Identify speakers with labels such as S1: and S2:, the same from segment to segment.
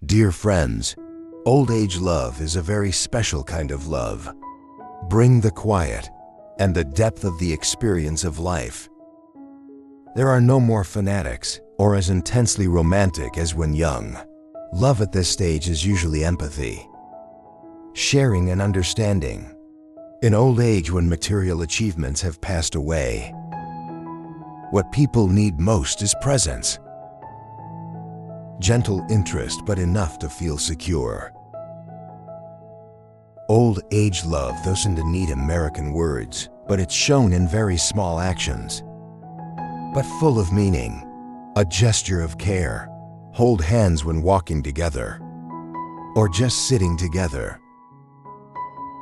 S1: Dear friends, old age love is a very special kind of love. Bring the quiet and the depth of the experience of life. There are no more fanatics or as intensely romantic as when young. Love at this stage is usually empathy, sharing and understanding. In old age, when material achievements have passed away, what people need most is presence. Gentle interest, but enough to feel secure. Old age love doesn't need American words, but it's shown in very small actions, but full of meaning. A gesture of care, hold hands when walking together, or just sitting together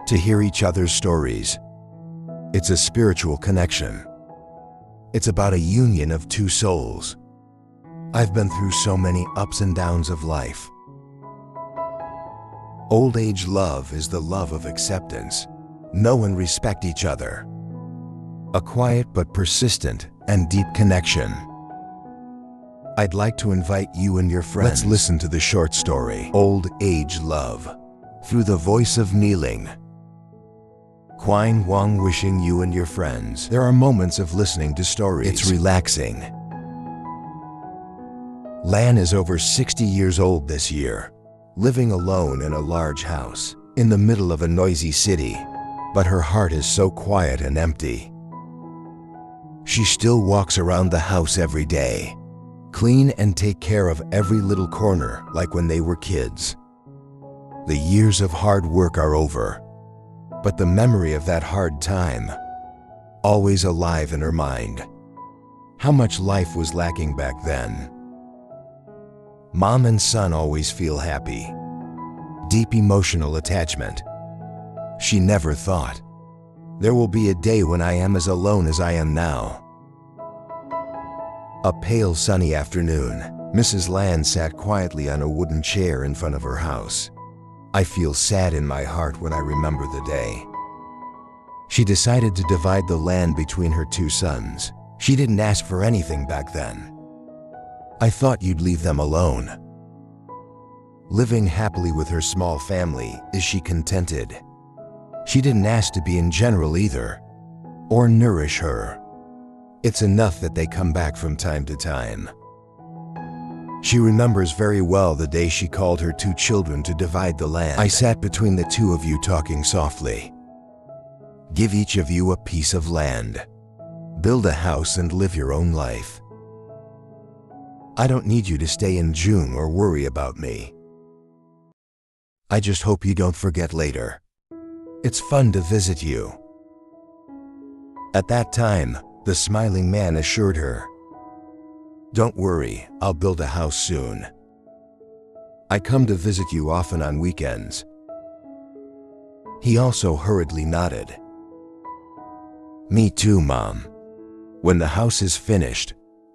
S1: to hear each other's stories. It's a spiritual connection. It's about a union of two souls. I've been through so many ups and downs of life. Old age love is the love of acceptance. Know and respect each other. A quiet but persistent and deep connection. I'd like to invite you and your friends. Let's listen to the short story, Old Age Love, through the voice of Kneeling. Quine Wong, wishing you and your friends. There are moments of listening to stories. It's relaxing. Lan is over 60 years old this year, living alone in a large house in the middle of a noisy city, but her heart is so quiet and empty. She still walks around the house every day, clean and take care of every little corner like when they were kids. The years of hard work are over, but the memory of that hard time always alive in her mind. How much life was lacking back then. Mom and son always feel happy. Deep emotional attachment. She never thought there will be a day when I am as alone as I am now. A pale sunny afternoon, Mrs. Lan sat quietly on a wooden chair in front of her house. I feel sad in my heart when I remember the day. She decided to divide the land between her two sons. She didn't ask for anything back then. I thought you'd leave them alone. Living happily with her small family, is she contented? She didn't ask to be in general either, or nourish her. It's enough that they come back from time to time. She remembers very well the day she called her two children to divide the land. I sat between the two of you talking softly. Give each of you a piece of land. Build a house and live your own life. I don't need you to stay in June or worry about me. I just hope you don't forget later. It's fun to visit you. At that time, the smiling man assured her, don't worry, I'll build a house soon. I come to visit you often on weekends. He also hurriedly nodded. Me too, Mom. When the house is finished,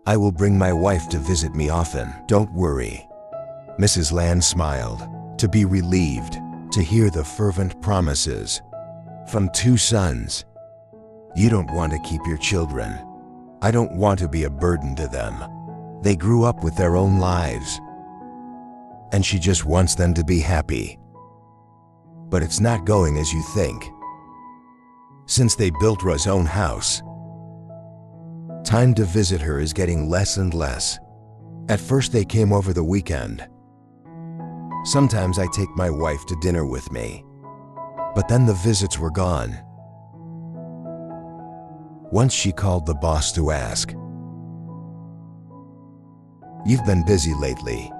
S1: I will bring my wife to visit me often. Don't worry. Mrs. Lan smiled, to be relieved to hear the fervent promises from two sons. You don't want to keep your children. I don't want to be a burden to them. They grew up with their own lives, and she just wants them to be happy. But it's not going as you think. Since they built Ra's own house, time to visit her is getting less and less. At first they came over the weekend. Sometimes I take my wife to dinner with me, but then the visits were gone. Once she called the boss to ask, "You've been busy lately.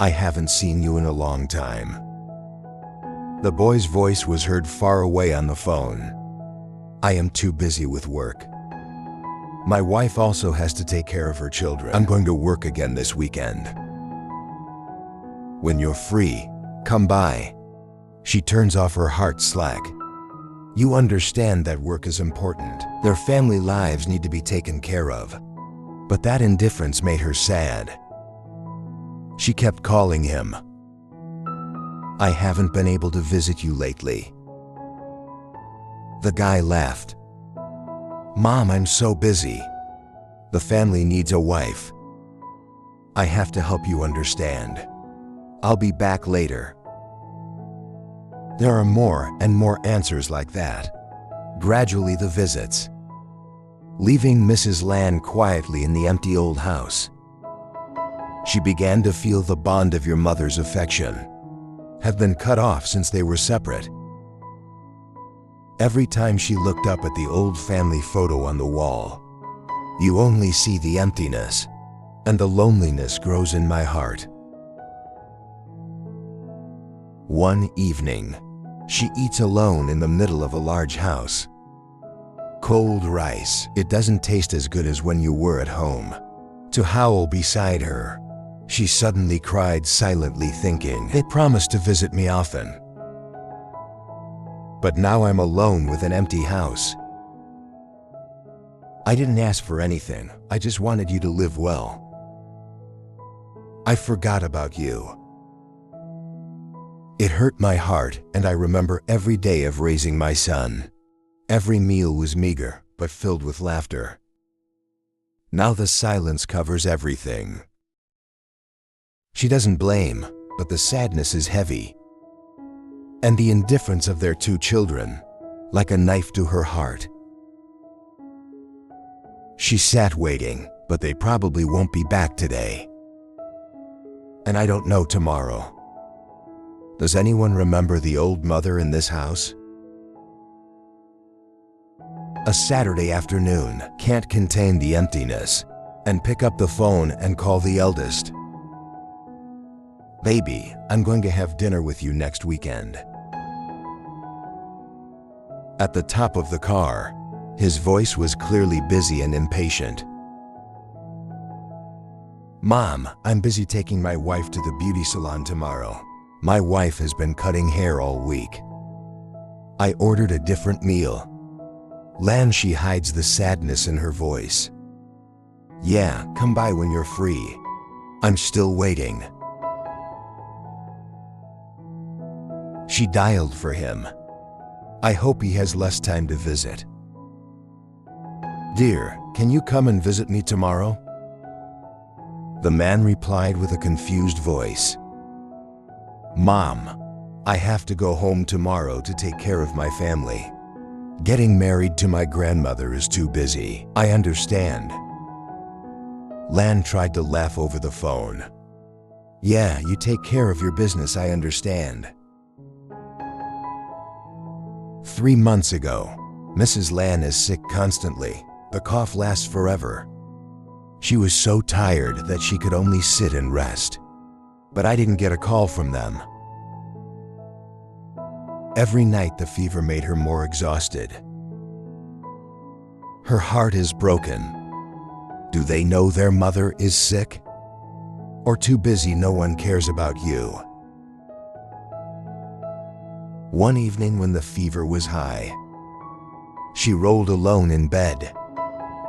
S1: I haven't seen you in a long time." The boy's voice was heard far away on the phone. I am too busy with work. My wife also has to take care of her children. I'm going to work again this weekend. When you're free, come by. She turns off her heart slack. You understand that work is important. Their family lives need to be taken care of. But that indifference made her sad. She kept calling him. I haven't been able to visit you lately. The guy laughed. Mom, I'm so busy. The family needs a wife. I have to help you understand. I'll be back later. There are more and more answers like that. Gradually the visits, leaving Mrs. Land quietly in the empty old house. She began to feel the bond of your mother's affection have been cut off since they were separate. Every time she looked up at the old family photo on the wall, you only see the emptiness, and the loneliness grows in my heart. One evening, she eats alone in the middle of a large house. Cold rice, it doesn't taste as good as when you were at home. To Howell beside her, she suddenly cried silently, thinking, they promised to visit me often. But now I'm alone with an empty house. I didn't ask for anything, I just wanted you to live well. I forgot about you. It hurt my heart, and I remember every day of raising my son. Every meal was meager, but filled with laughter. Now the silence covers everything. She doesn't blame, but the sadness is heavy. And the indifference of their 2 children, like a knife to her heart. She sat waiting, but they probably won't be back today. And I don't know tomorrow. Does anyone remember the old mother in this house? A Saturday afternoon can't contain the emptiness, and pick up the phone and call the eldest. Baby, I'm going to have dinner with you next weekend. At the top of the car, his voice was clearly busy and impatient. Mom, I'm busy taking my wife to the beauty salon tomorrow. My wife has been cutting hair all week. I ordered a different meal. Lan, she hides the sadness in her voice. Yeah, come by when you're free. I'm still waiting. She dialed for him. I hope he has less time to visit. Dear, can you come and visit me tomorrow? The man replied with a confused voice. Mom, I have to go home tomorrow to take care of my family. Getting married to my grandmother is too busy. I understand. Lan tried to laugh over the phone. Yeah, you take care of your business, I understand. 3 months ago, Mrs. Lan is sick constantly. The cough lasts forever. She was so tired that she could only sit and rest. But I didn't get a call from them. Every night the fever made her more exhausted. Her heart is broken. Do they know their mother is sick? Or too busy no one cares about you? One evening when the fever was high, she rolled alone in bed,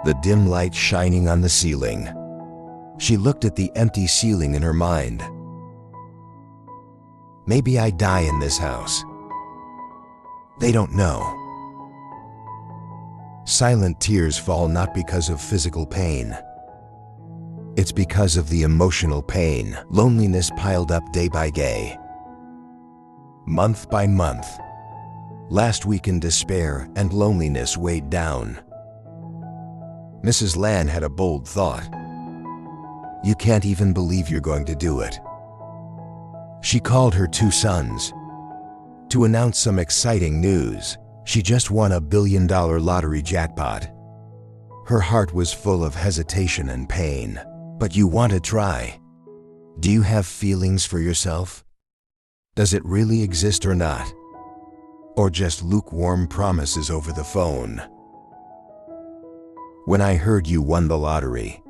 S1: the dim light shining on the ceiling. She looked at the empty ceiling in her mind. Maybe I die in this house. They don't know. Silent tears fall not because of physical pain. It's because of the emotional pain, loneliness piled up day by day, month by month. Last week in despair and loneliness weighed down. Mrs. Lan had a bold thought. You can't even believe you're going to do it. She called her 2 sons to announce some exciting news. She just won $1 billion lottery jackpot. Her heart was full of hesitation and pain. But you want to try. Do you have feelings for yourself? Does it really exist or not? Or just lukewarm promises over the phone? When I heard you won the lottery,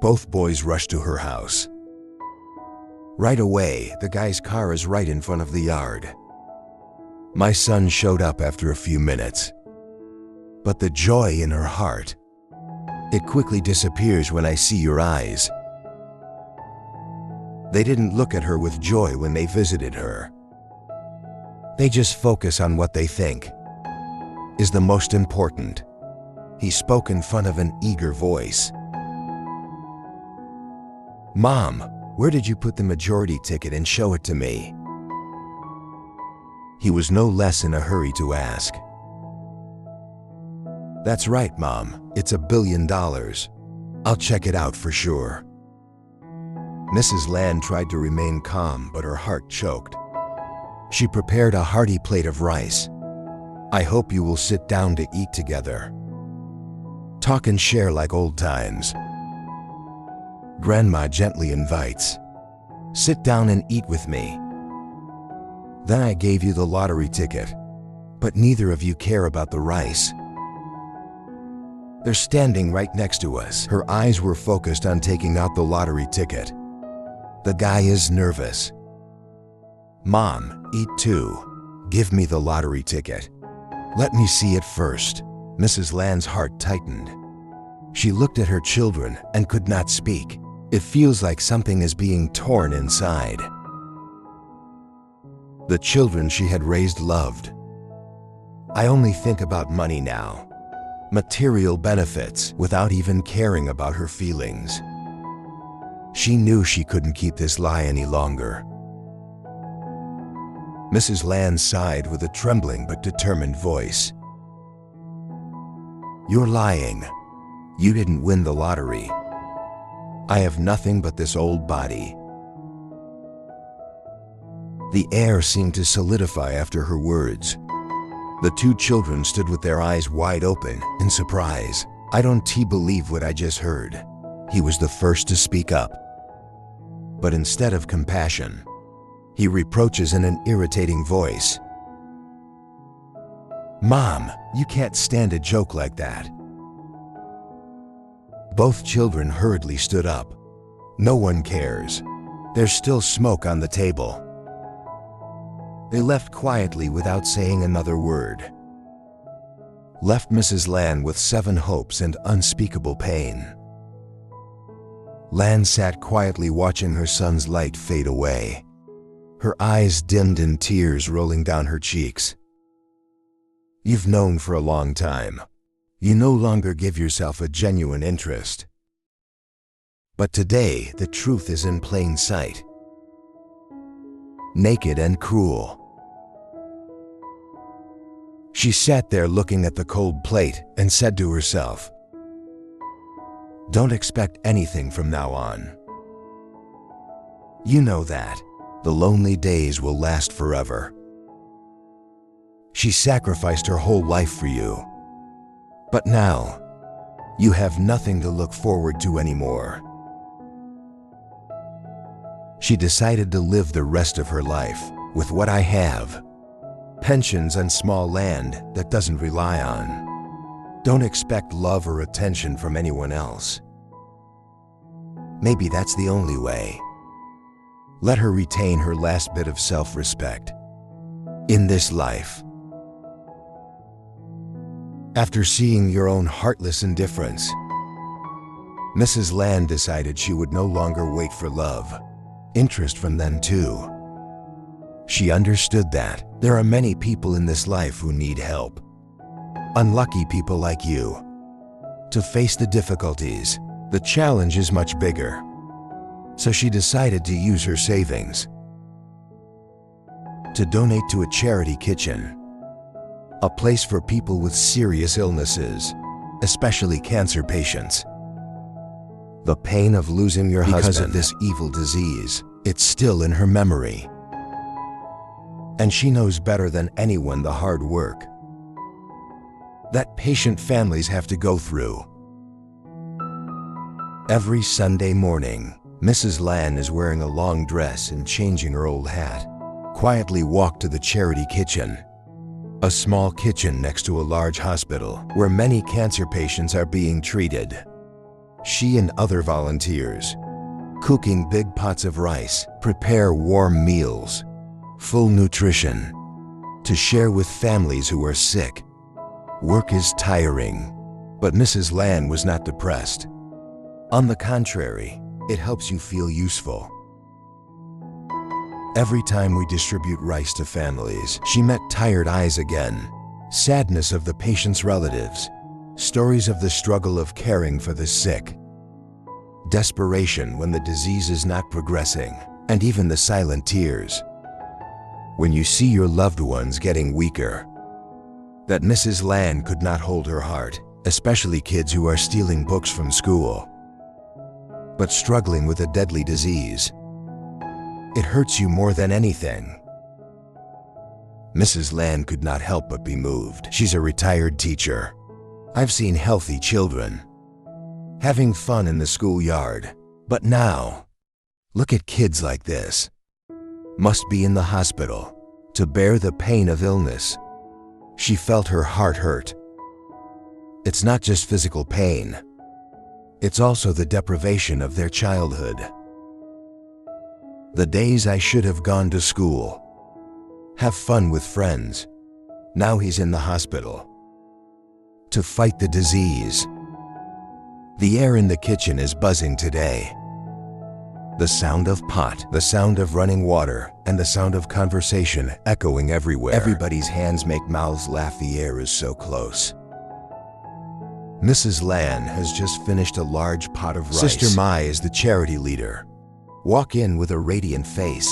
S1: both boys rushed to her house. Right away, the guy's car is right in front of the yard. My son showed up after a few minutes. But the joy in her heart, it quickly disappears when I see your eyes. They didn't look at her with joy when they visited her. They just focus on what they think is the most important. He spoke in front of an eager voice. Mom, Where did you put the majority ticket and show it to me? He was no less in a hurry to ask. That's right, Mom. It's $1 billion. I'll check it out for sure. Mrs. Land tried to remain calm, but her heart choked. She prepared a hearty plate of rice. I hope you will sit down to eat together. Talk and share like old times. Grandma gently invites. Sit down and eat with me. Then I gave you the lottery ticket, but neither of you care about the rice. They're standing right next to us. Her eyes were focused on taking out the lottery ticket. The guy is nervous. Mom, eat too. Give me the lottery ticket. Let me see it first. Mrs. Land's heart tightened. She looked at her children and could not speak. It feels like something is being torn inside. The children she had raised loved. I only think about money now. Material benefits without even caring about her feelings. She knew she couldn't keep this lie any longer. Mrs. Land sighed with a trembling but determined voice. You're lying. You didn't win the lottery. I have nothing but this old body. The air seemed to solidify after her words. The two children stood with their eyes wide open in surprise. I don't believe what I just heard. He was the first to speak up. But instead of compassion, he reproaches in an irritating voice. Mom, you can't stand a joke like that. Both children hurriedly stood up. No one cares. There's still smoke on the table. They left quietly without saying another word. Left Mrs. Land with 7 hopes and unspeakable pain. Land sat quietly watching her son's light fade away. Her eyes dimmed and tears rolling down her cheeks. You've known for a long time. You no longer give yourself a genuine interest. But today, the truth is in plain sight. Naked and cruel. She sat there looking at the cold plate and said to herself, don't expect anything from now on. You know that. The lonely days will last forever. She sacrificed her whole life for you. But now, you have nothing to look forward to anymore. She decided to live the rest of her life with what I have. Pensions and small land that doesn't rely on. Don't expect love or attention from anyone else. Maybe that's the only way. Let her retain her last bit of self-respect in this life. After seeing your own heartless indifference, Mrs. Land decided she would no longer wait for love, interest from them too. She understood that there are many people in this life who need help. Unlucky people like you. To face the difficulties, the challenge is much bigger. So she decided to use her savings to donate to a charity kitchen, a place for people with serious illnesses, especially cancer patients. The pain of losing your husband because of this evil disease, it's still in her memory. And she knows better than anyone the hard work that patient families have to go through. Every Sunday morning, Mrs. Land is wearing a long dress and changing her old hat, quietly walked to the charity kitchen, a small kitchen next to a large hospital where many cancer patients are being treated. She and other volunteers, cooking big pots of rice, prepare warm meals, full nutrition, to share with families who are sick. Work is tiring, but Mrs. Land was not depressed. On the contrary, it helps you feel useful. Every time we distribute rice to families, she met tired eyes again, sadness of the patient's relatives, stories of the struggle of caring for the sick. desperation when the disease is not progressing, and even the silent tears when you see your loved ones getting weaker. That Mrs. Land could not hold her heart, especially kids who are stealing books from school, but struggling with a deadly disease. It hurts you more than anything. Mrs. Land could not help but be moved. She's a retired teacher. I've seen healthy children having fun in the schoolyard, but now, look at kids like this. Must be in the hospital to bear the pain of illness. She felt her heart hurt. It's not just physical pain. It's also the deprivation of their childhood. The days I should have gone to school, have fun with friends. Now he's in the hospital to fight the disease. The air in the kitchen is buzzing today. The sound of pot, the sound of running water, and the sound of conversation echoing everywhere. Everybody's hands make mouths laugh. The air is so close. Mrs. Land has just finished a large pot of rice. Sister Mai is the charity leader. Walk in with a radiant face,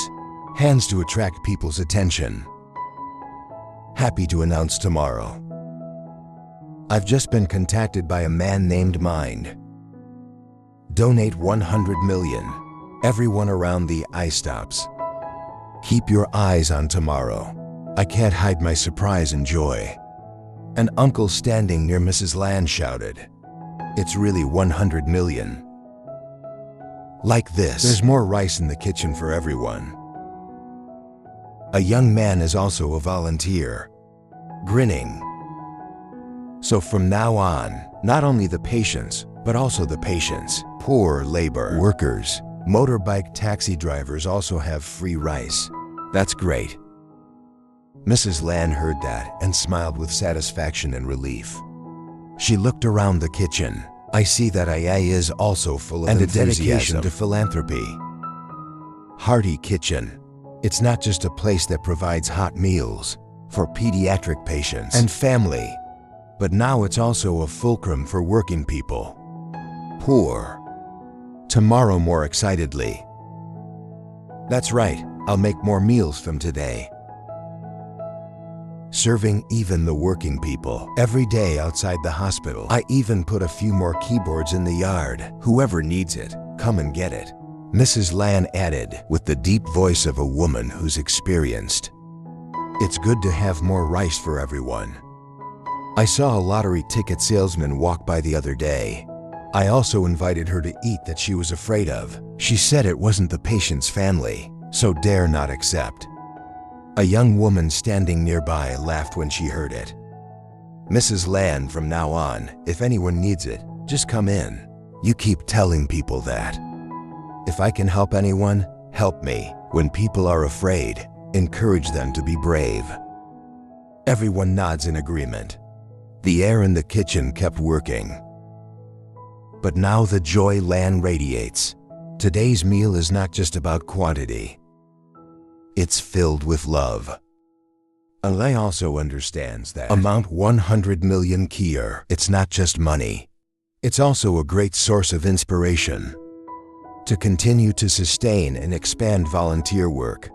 S1: hands to attract people's attention. Happy to announce tomorrow, I've just been contacted by a man named Mind. Donate 100 million. Everyone around the eye stops. Keep your eyes on tomorrow. I can't hide my surprise and joy. An uncle standing near Mrs. Land shouted, "It's really 100 million. Like this. There's more rice in the kitchen for everyone." A young man is also a volunteer, grinning. So from now on, not only the patients, but also the patients, poor labor workers, motorbike taxi drivers also have free rice. That's great. Mrs. Land heard that and smiled with satisfaction and relief. She looked around the kitchen. I see that IA is also full of enthusiasm and a dedication to philanthropy. Hearty Kitchen. It's not just a place that provides hot meals for pediatric patients and family, but now it's also a fulcrum for working people. Poor. Tomorrow more excitedly. That's right, I'll make more meals from today. Serving even the working people every day outside the hospital. I even put a few more keyboards in the yard. Whoever needs it, come and get it. Mrs. Land added with the deep voice of a woman who's experienced. It's good to have more rice for everyone. I saw a lottery ticket salesman walk by the other day. I also invited her to eat that she was afraid of. She said it wasn't the patient's family, so dare not accept. A young woman standing nearby laughed when she heard it. Mrs. Land, from now on, if anyone needs it, just come in. You keep telling people that. If I can help anyone, help me. When people are afraid, encourage them to be brave. Everyone nods in agreement. The air in the kitchen kept working. But now the joy Land radiates. Today's meal is not just about quantity. It's filled with love. Allah also understands that amount 100 million kiyar. It's not just money. It's also a great source of inspiration to continue to sustain and expand volunteer work.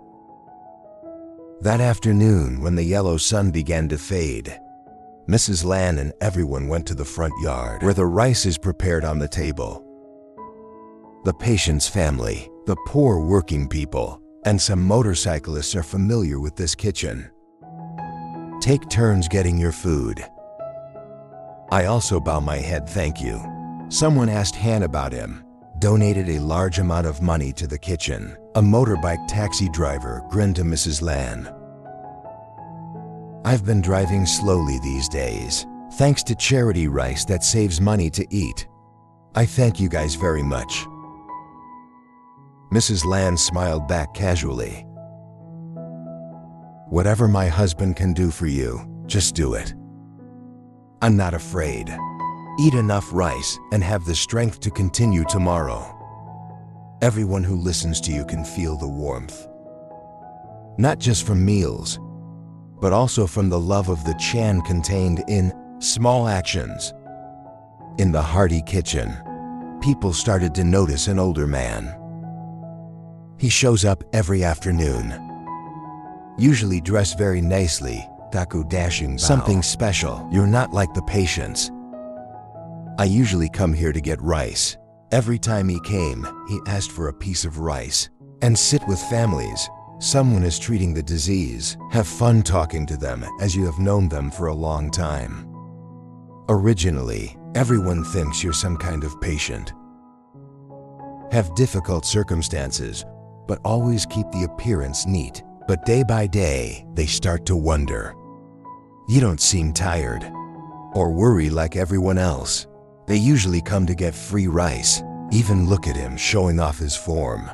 S1: That afternoon, when the yellow sun began to fade, Mrs. Land and everyone went to the front yard where the rice is prepared on the table. The patient's family, the poor working people, and some motorcyclists are familiar with this kitchen. Take turns getting your food. I also bow my head thank you. Someone asked Han about him, donated a large amount of money to the kitchen. A motorbike taxi driver grinned to Mrs. Land. I've been driving slowly these days, thanks to charity rice that saves money to eat. I thank you guys very much. Mrs. Land smiled back casually. Whatever my husband can do for you, just do it. I'm not afraid. Eat enough rice and have the strength to continue tomorrow. Everyone who listens to you can feel the warmth. Not just from meals, but also from the love of the Chan contained in small actions. In the hearty kitchen, People started to notice an older man. He shows up every afternoon, usually dressed very nicely, taku dashing bow. Something special. You're not like the patients. I usually come here to get rice. Every time he came, he asked for a piece of rice. And sit with families. Someone is treating the disease. Have fun talking to them as you have known them for a long time. Originally, everyone thinks you're some kind of patient. Have difficult circumstances, but always keep the appearance neat. But day by day, they start to wonder. You don't seem tired or worry like everyone else. They usually come to get free rice. Even look at him showing off his form.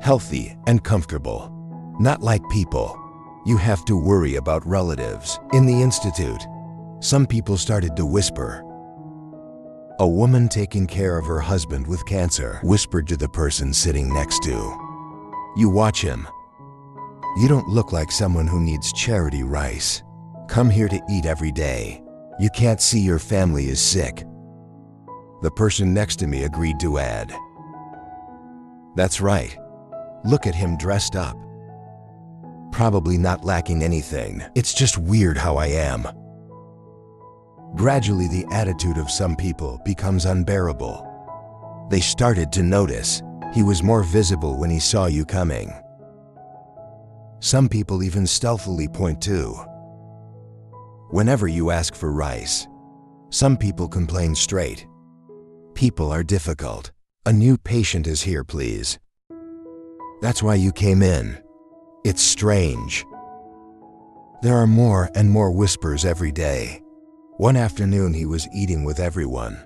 S1: Healthy and comfortable. Not like people. You have to worry about relatives. In the institute, some people started to whisper. A woman taking care of her husband with cancer whispered to the person sitting next to. You watch him. You don't look like someone who needs charity rice. Come here to eat every day. You can't see your family is sick. The person next to me agreed to add. That's right. Look at him dressed up. Probably not lacking anything. It's just weird how I am. Gradually, the attitude of some people becomes unbearable. They started to notice. He was more visible when he saw you coming. Some people even stealthily point to. Whenever you ask for rice, some people complain straight. People are difficult. A new patient is here, please. That's why you came in. It's strange. There are more and more whispers every day. One afternoon he was eating with everyone.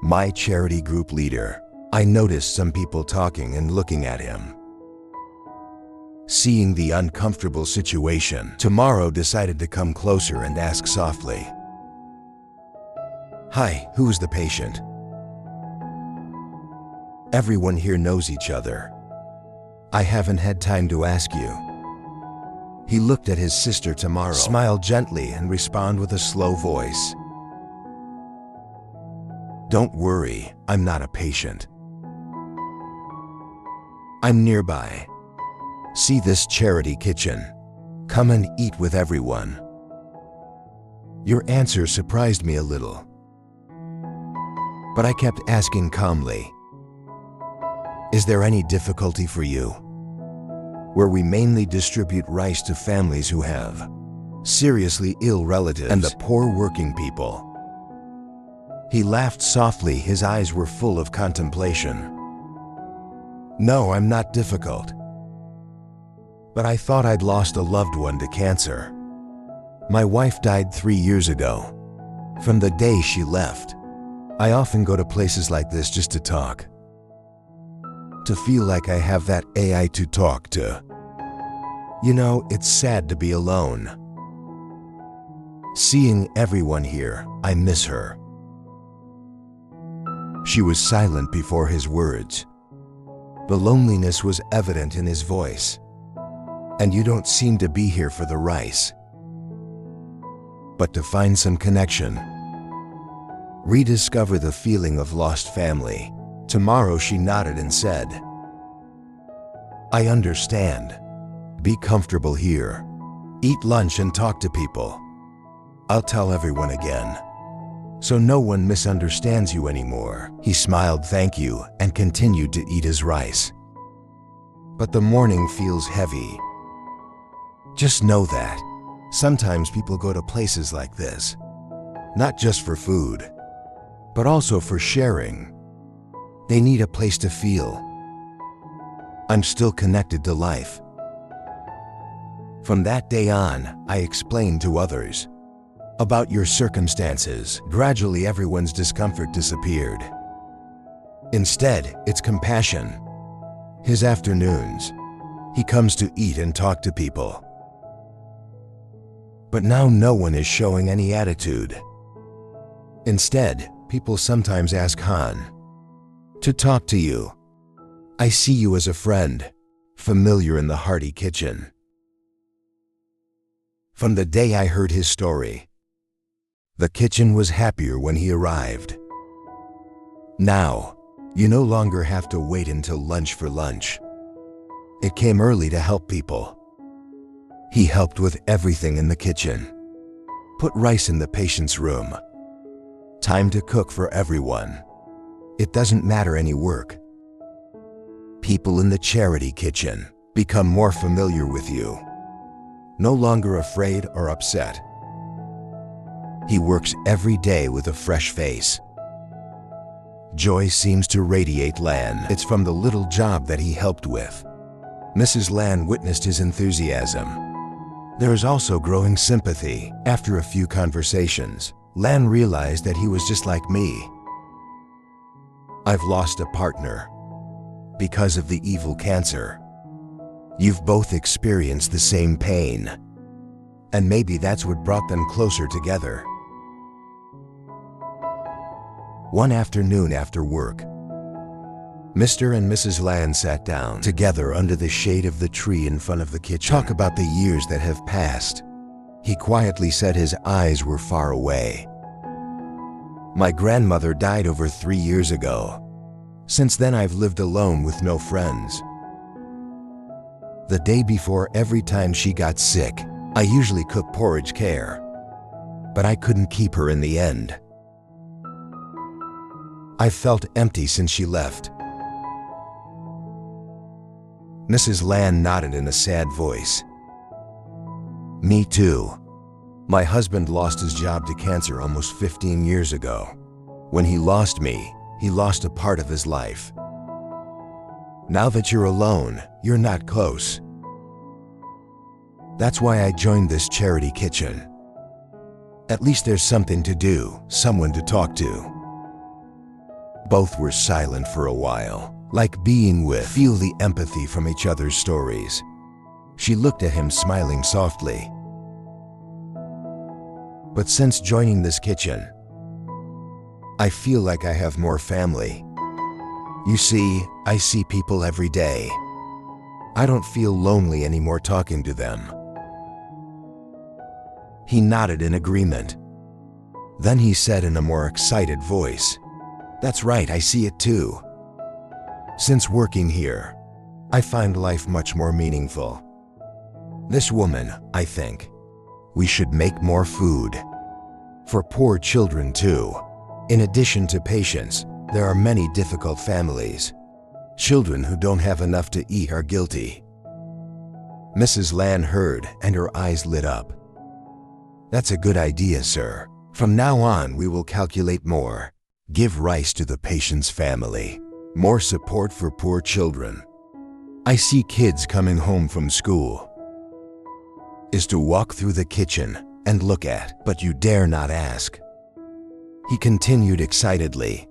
S1: My charity group leader. I noticed some people talking and looking at him. Seeing the uncomfortable situation, Tomorrow decided to come closer and ask softly. Hi, who's the patient? Everyone here knows each other. I haven't had time to ask you. He looked at his sister Tomorrow, smiled gently and responded with a slow voice. Don't worry, I'm not a patient. I'm nearby. See this charity kitchen. Come and eat with everyone. Your answer surprised me a little. But I kept asking calmly. Is there any difficulty for you? Where we mainly distribute rice to families who have seriously ill relatives and the poor working people. He laughed softly, his eyes were full of contemplation. No, I'm not difficult. But I thought I'd lost a loved one to cancer. My wife died 3 years ago. From the day she left, I often go to places like this just to talk. To feel like I have that AI to talk to. You know, it's sad to be alone. Seeing everyone here, I miss her. She was silent before his words. The loneliness was evident in his voice. And you don't seem to be here for the rice, but to find some connection. Rediscover the feeling of lost family. Tomorrow she nodded and said, I understand. Be comfortable here. Eat lunch and talk to people. I'll tell everyone again, so no one misunderstands you anymore. He smiled thank you and continued to eat his rice. But the morning feels heavy. Just know that sometimes people go to places like this, not just for food, but also for sharing. They need a place to feel. I'm still connected to life. From that day on, I explained to others about your circumstances. Gradually, everyone's discomfort disappeared. Instead, it's compassion. His afternoons, he comes to eat and talk to people. But now no one is showing any attitude. Instead, people sometimes ask Han to talk to you. I see you as a friend, familiar in the hearty kitchen. From the day I heard his story, the kitchen was happier when he arrived. Now, you no longer have to wait until lunch for lunch. It came early to help people. He helped with everything in the kitchen. Put rice in the patient's room. Time to cook for everyone. It doesn't matter any work. People in the charity kitchen become more familiar with you. No longer afraid or upset. He works every day with a fresh face. Joy seems to radiate Lan. It's from the little job that he helped with. Mrs. Lan witnessed his enthusiasm. There is also growing sympathy. After a few conversations, Lan realized that he was just like me. I've lost a partner because of the evil cancer. You've both experienced the same pain, and maybe that's what brought them closer together. One afternoon after work, Mr. and Mrs. Lan sat down together under the shade of the tree in front of the kitchen. Talk about the years that have passed. He quietly said his eyes were far away. My grandmother died over 3 years ago. Since then I've lived alone with no friends. The day before, every time she got sick, I usually cook porridge care. But I couldn't keep her in the end. I've felt empty since she left. Mrs. Lan nodded in a sad voice. Me too. My husband lost his job to cancer almost 15 years ago. When he lost me, he lost a part of his life. Now that you're alone, you're not close. That's why I joined this charity kitchen. At least there's something to do, someone to talk to. Both were silent for a while, like being with, feel the empathy from each other's stories. She looked at him, smiling softly. But since joining this kitchen, I feel like I have more family. You see, I see people every day. I don't feel lonely anymore talking to them. He nodded in agreement. Then he said in a more excited voice, "That's right, I see it too. Since working here, I find life much more meaningful. This woman, I think, we should make more food. For poor children too. In addition to patients, there are many difficult families. Children who don't have enough to eat are guilty." Mrs. Lan heard and her eyes lit up. "That's a good idea, sir. From now on, we will calculate more. Give rice to the patient's family. More support for poor children. I see kids coming home from school. Is to walk through the kitchen and look at, but you dare not ask." He continued excitedly.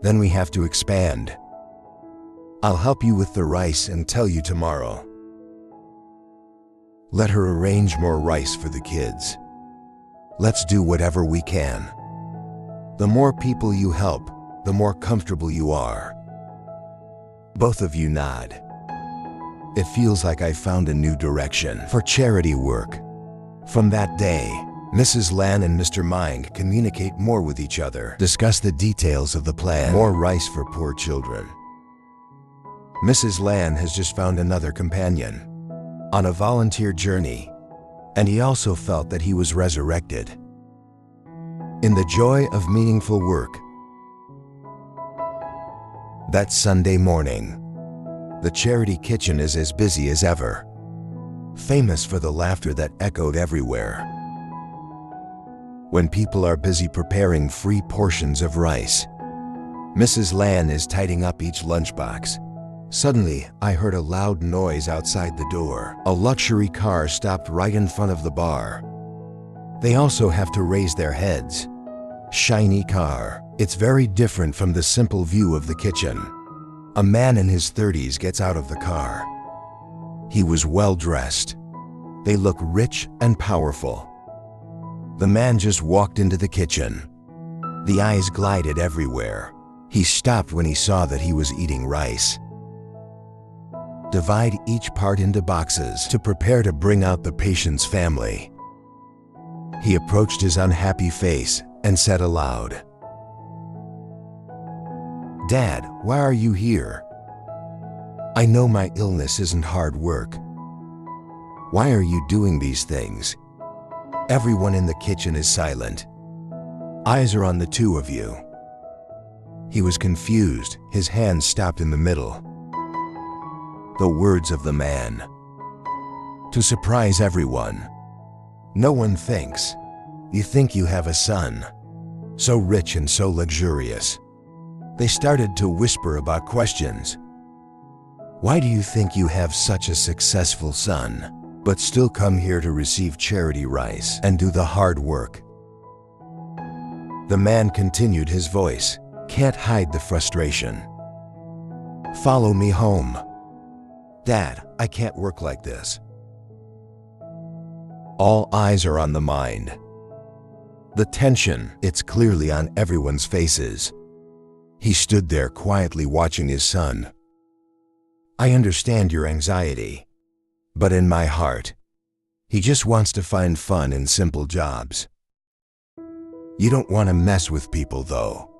S1: "Then we have to expand. I'll help you with the rice and tell you tomorrow. Let her arrange more rice for the kids. Let's do whatever we can. The more people you help, the more comfortable you are." Both of you nod. It feels like I found a new direction for charity work. From that day, Mrs. Lan and Mr. Ming communicate more with each other, discuss the details of the plan, more rice for poor children. Mrs. Lan has just found another companion on a volunteer journey, and he also felt that he was resurrected. In the joy of meaningful work. That Sunday morning, the charity kitchen is as busy as ever, famous for the laughter that echoed everywhere. When people are busy preparing free portions of rice, Mrs. Lan is tidying up each lunchbox. Suddenly, I heard a loud noise outside the door. A luxury car stopped right in front of the bar. They also have to raise their heads. Shiny car. It's very different from the simple view of the kitchen. A man in his 30s gets out of the car. He was well dressed. They look rich and powerful. The man just walked into the kitchen. The eyes glided everywhere. He stopped when he saw that he was eating rice. Divide each part into boxes to prepare to bring out the patient's family. He approached his unhappy face and said aloud, Dad, why are you here? I know my illness isn't hard work. Why are you doing these things? Everyone in the kitchen is silent. Eyes are on the two of you. He was confused, his hands stopped in the middle. The words of the man. To surprise everyone. No one thinks. You think you have a son. So rich and so luxurious. They started to whisper about questions. Why do you think you have such a successful son, but still come here to receive charity rice and do the hard work? The man continued, his voice can't hide the frustration. Follow me home. Dad, I can't work like this. All eyes are on the mind. The tension, it's clearly on everyone's faces. He stood there quietly watching his son. I understand your anxiety, but in my heart, he just wants to find fun in simple jobs. You don't want to mess with people, though.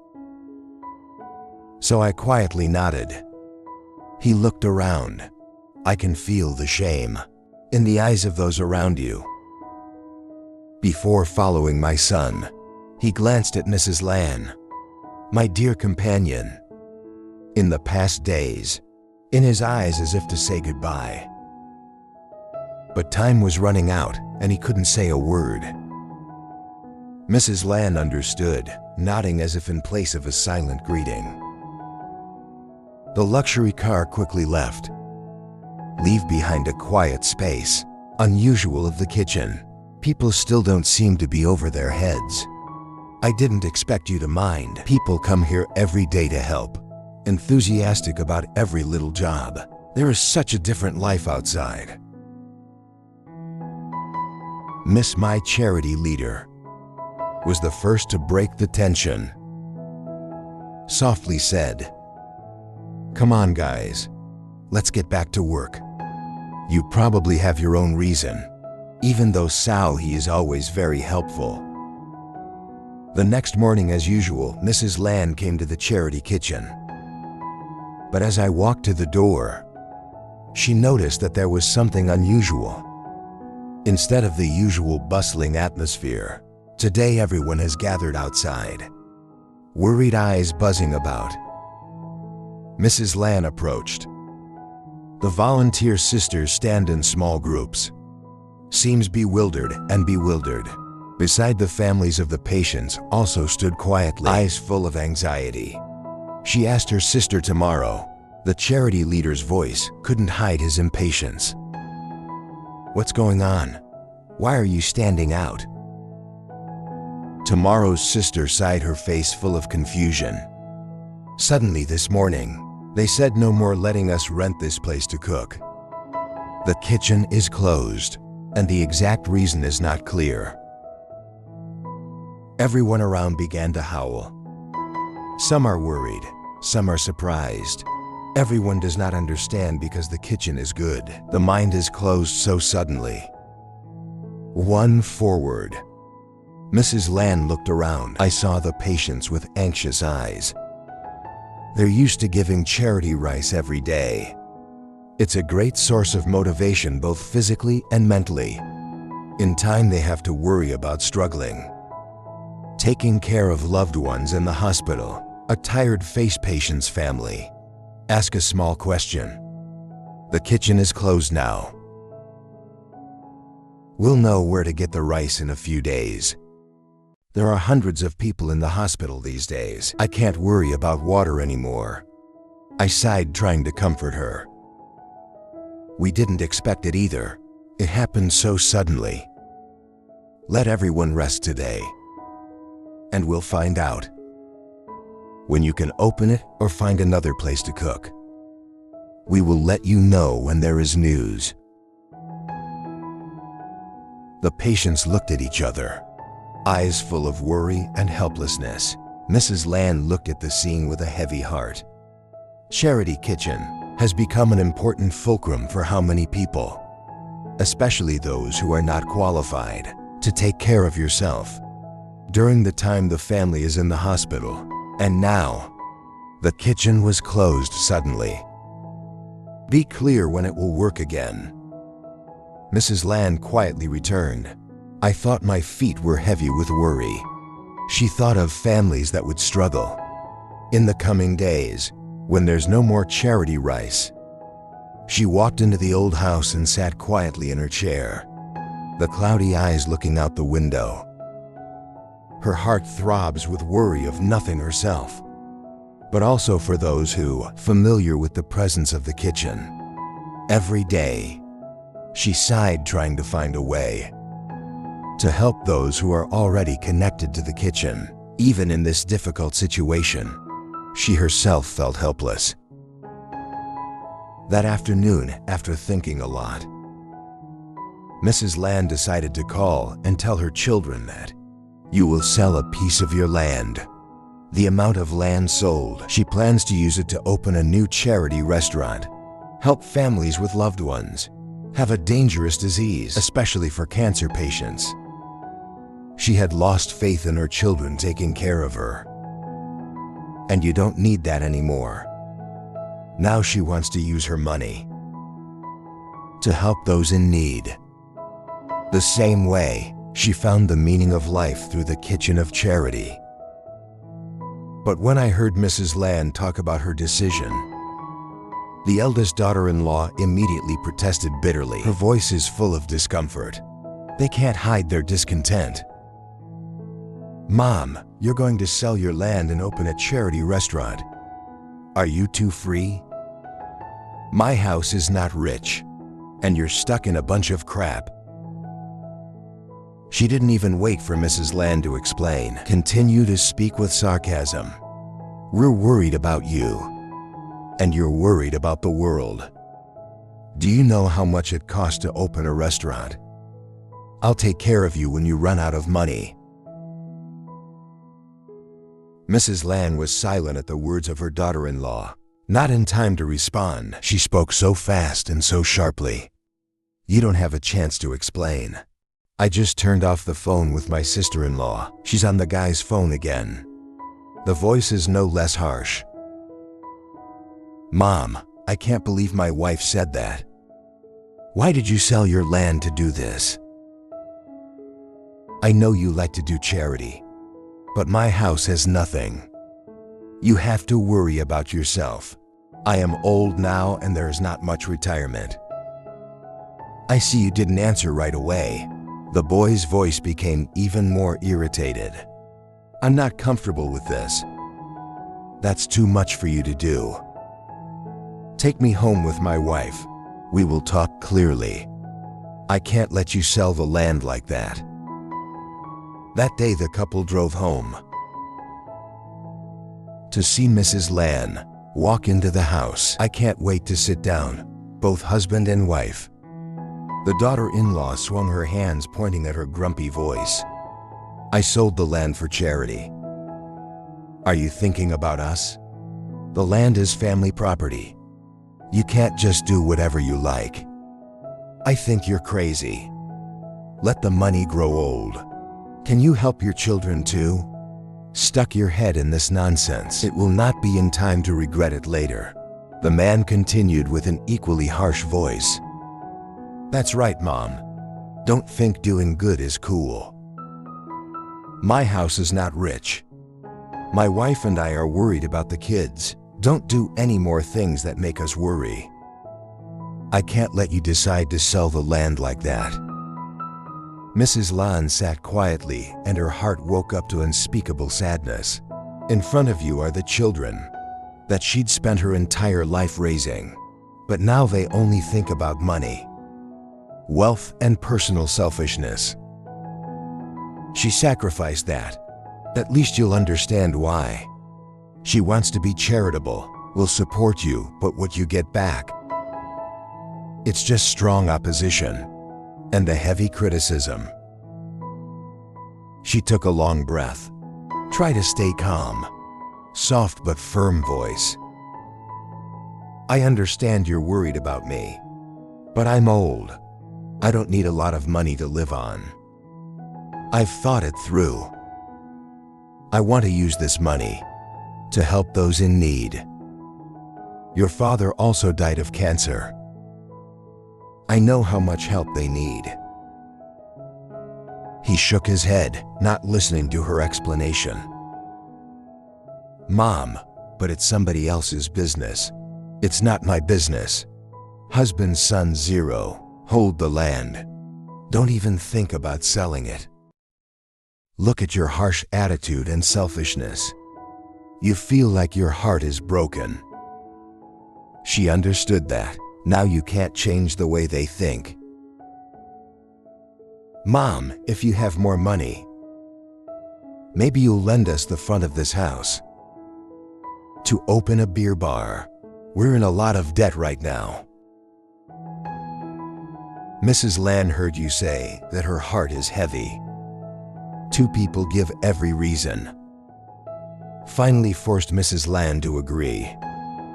S1: So I quietly nodded. He looked around. I can feel the shame in the eyes of those around you. Before following my son, he glanced at Mrs. Lan, my dear companion. In the past days, in his eyes as if to say goodbye. But time was running out and he couldn't say a word. Mrs. Lan understood, nodding as if in place of a silent greeting. The luxury car quickly left, leave behind a quiet space, unusual of the kitchen. People still don't seem to be over their heads. I didn't expect you to mind. People come here every day to help, enthusiastic about every little job. There is such a different life outside. Miss, my charity leader, was the first to break the tension. Softly said, "Come on, guys. Let's get back to work. You probably have your own reason. Even though Sal, he is always very helpful." The next morning, as usual, Mrs. Lan came to the charity kitchen. But as I walked to the door, she noticed that there was something unusual. Instead of the usual bustling atmosphere, today everyone has gathered outside, worried eyes buzzing about. Mrs. Lan approached. The volunteer sisters stand in small groups, seems bewildered and bewildered. Beside the families of the patients also stood quietly, eyes full of anxiety. She asked her sister tomorrow. The charity leader's voice couldn't hide his impatience. What's going on? Why are you standing out? Tomorrow's sister sighed, her face full of confusion. Suddenly this morning, they said no more letting us rent this place to cook. The kitchen is closed, and the exact reason is not clear. Everyone around began to howl. Some are worried, some are surprised. Everyone does not understand because the kitchen is good. The mind is closed so suddenly. One forward. Mrs. Lan looked around. I saw the patients with anxious eyes. They're used to giving charity rice every day. It's a great source of motivation both physically and mentally. In time they have to worry about struggling, taking care of loved ones in the hospital, a tired face patient's family. Ask a small question. The kitchen is closed now. We'll know where to get the rice in a few days. There are hundreds of people in the hospital these days. I can't worry about water anymore. I sighed, trying to comfort her. We didn't expect it either. It happened so suddenly. Let everyone rest today, and we'll find out when you can open it or find another place to cook. We will let you know when there is news. The patients looked at each other, eyes full of worry and helplessness. Mrs. Lan looked at the scene with a heavy heart. Charity Kitchen has become an important fulcrum for how many people, especially those who are not qualified to take care of yourself during the time the family is in the hospital. And now, The kitchen was closed suddenly. Be clear when it will work again. Mrs. Land quietly returned. I thought my feet were heavy with worry. She thought of families that would struggle. In the coming days, when there's no more charity rice. She walked into the old house and sat quietly in her chair, the cloudy eyes looking out the window. Her heart throbs with worry of nothing herself, but also for those who, familiar with the presence of the kitchen. Every day, she sighed, trying to find a way to help those who are already connected to the kitchen. Even in this difficult situation, she herself felt helpless. That afternoon, after thinking a lot, Mrs. Land decided to call and tell her children that you will sell a piece of your land. The amount of land sold, she plans to use it to open a new charity restaurant, help families with loved ones, have a dangerous disease, especially for cancer patients. She had lost faith in her children taking care of her. And you don't need that anymore. Now she wants to use her money to help those in need. The same way, she found the meaning of life through the kitchen of charity. But when I heard Mrs. Land talk about her decision, the eldest daughter-in-law immediately protested bitterly. Her voice is full of discomfort. They can't hide their discontent. Mom, you're going to sell your land and open a charity restaurant. Are you too free? My house is not rich, and you're stuck in a bunch of crap. She didn't even wait for Mrs. Land to explain. Continue to speak with sarcasm. We're worried about you, and you're worried about the world. Do you know how much it costs to open a restaurant? I'll take care of you when you run out of money. Mrs. Land was silent at the words of her daughter-in-law. Not in time to respond. She spoke so fast and so sharply. You don't have a chance to explain. I just turned off the phone with my sister-in-law. She's on the guy's phone again. The voice is no less harsh. Mom, I can't believe my wife said that. Why did you sell your land to do this? I know you like to do charity, but my house has nothing. You have to worry about yourself. I am old now and there is not much retirement. I see you didn't answer right away. The boy's voice became even more irritated. I'm not comfortable with this. That's too much for you to do. Take me home with my wife. We will talk clearly. I can't let you sell the land like that. That day the couple drove home to see Mrs. Land walk into the house. I can't wait to sit down, both husband and wife. The daughter-in-law swung her hands, pointing at her grumpy voice. I sold the land for charity. Are you thinking about us? The land is family property. You can't just do whatever you like. I think you're crazy. Let the money grow old. Can you help your children too? Stuck your head in this nonsense. It will not be in time to regret it later. The man continued with an equally harsh voice. That's right, Mom. Don't think doing good is cool. My house is not rich. My wife and I are worried about the kids. Don't do any more things that make us worry. I can't let you decide to sell the land like that. Mrs. Land sat quietly, and her heart woke up to unspeakable sadness. In front of you are the children that she'd spent her entire life raising, but now they only think about money, wealth, and personal selfishness. She sacrificed that. At least you'll understand why. She wants to be charitable, will support you, but what you get back, it's just strong opposition and a heavy criticism. She took a long breath. Try to stay calm. Soft but firm voice. I understand you're worried about me, but I'm old. I don't need a lot of money to live on. I've thought it through. I want to use this money to help those in need. Your father also died of cancer. I know how much help they need." He shook his head, not listening to her explanation. "Mom, but it's somebody else's business. It's not my business. Husband, son, zero. Hold the land. Don't even think about selling it. Look at your harsh attitude and selfishness. You feel like your heart is broken." She understood that. Now you can't change the way they think. "Mom, if you have more money, maybe you'll lend us the front of this house to open a beer bar. We're in a lot of debt right now." Mrs. Land heard you say that her heart is heavy. Two people give every reason. Finally forced Mrs. Land to agree.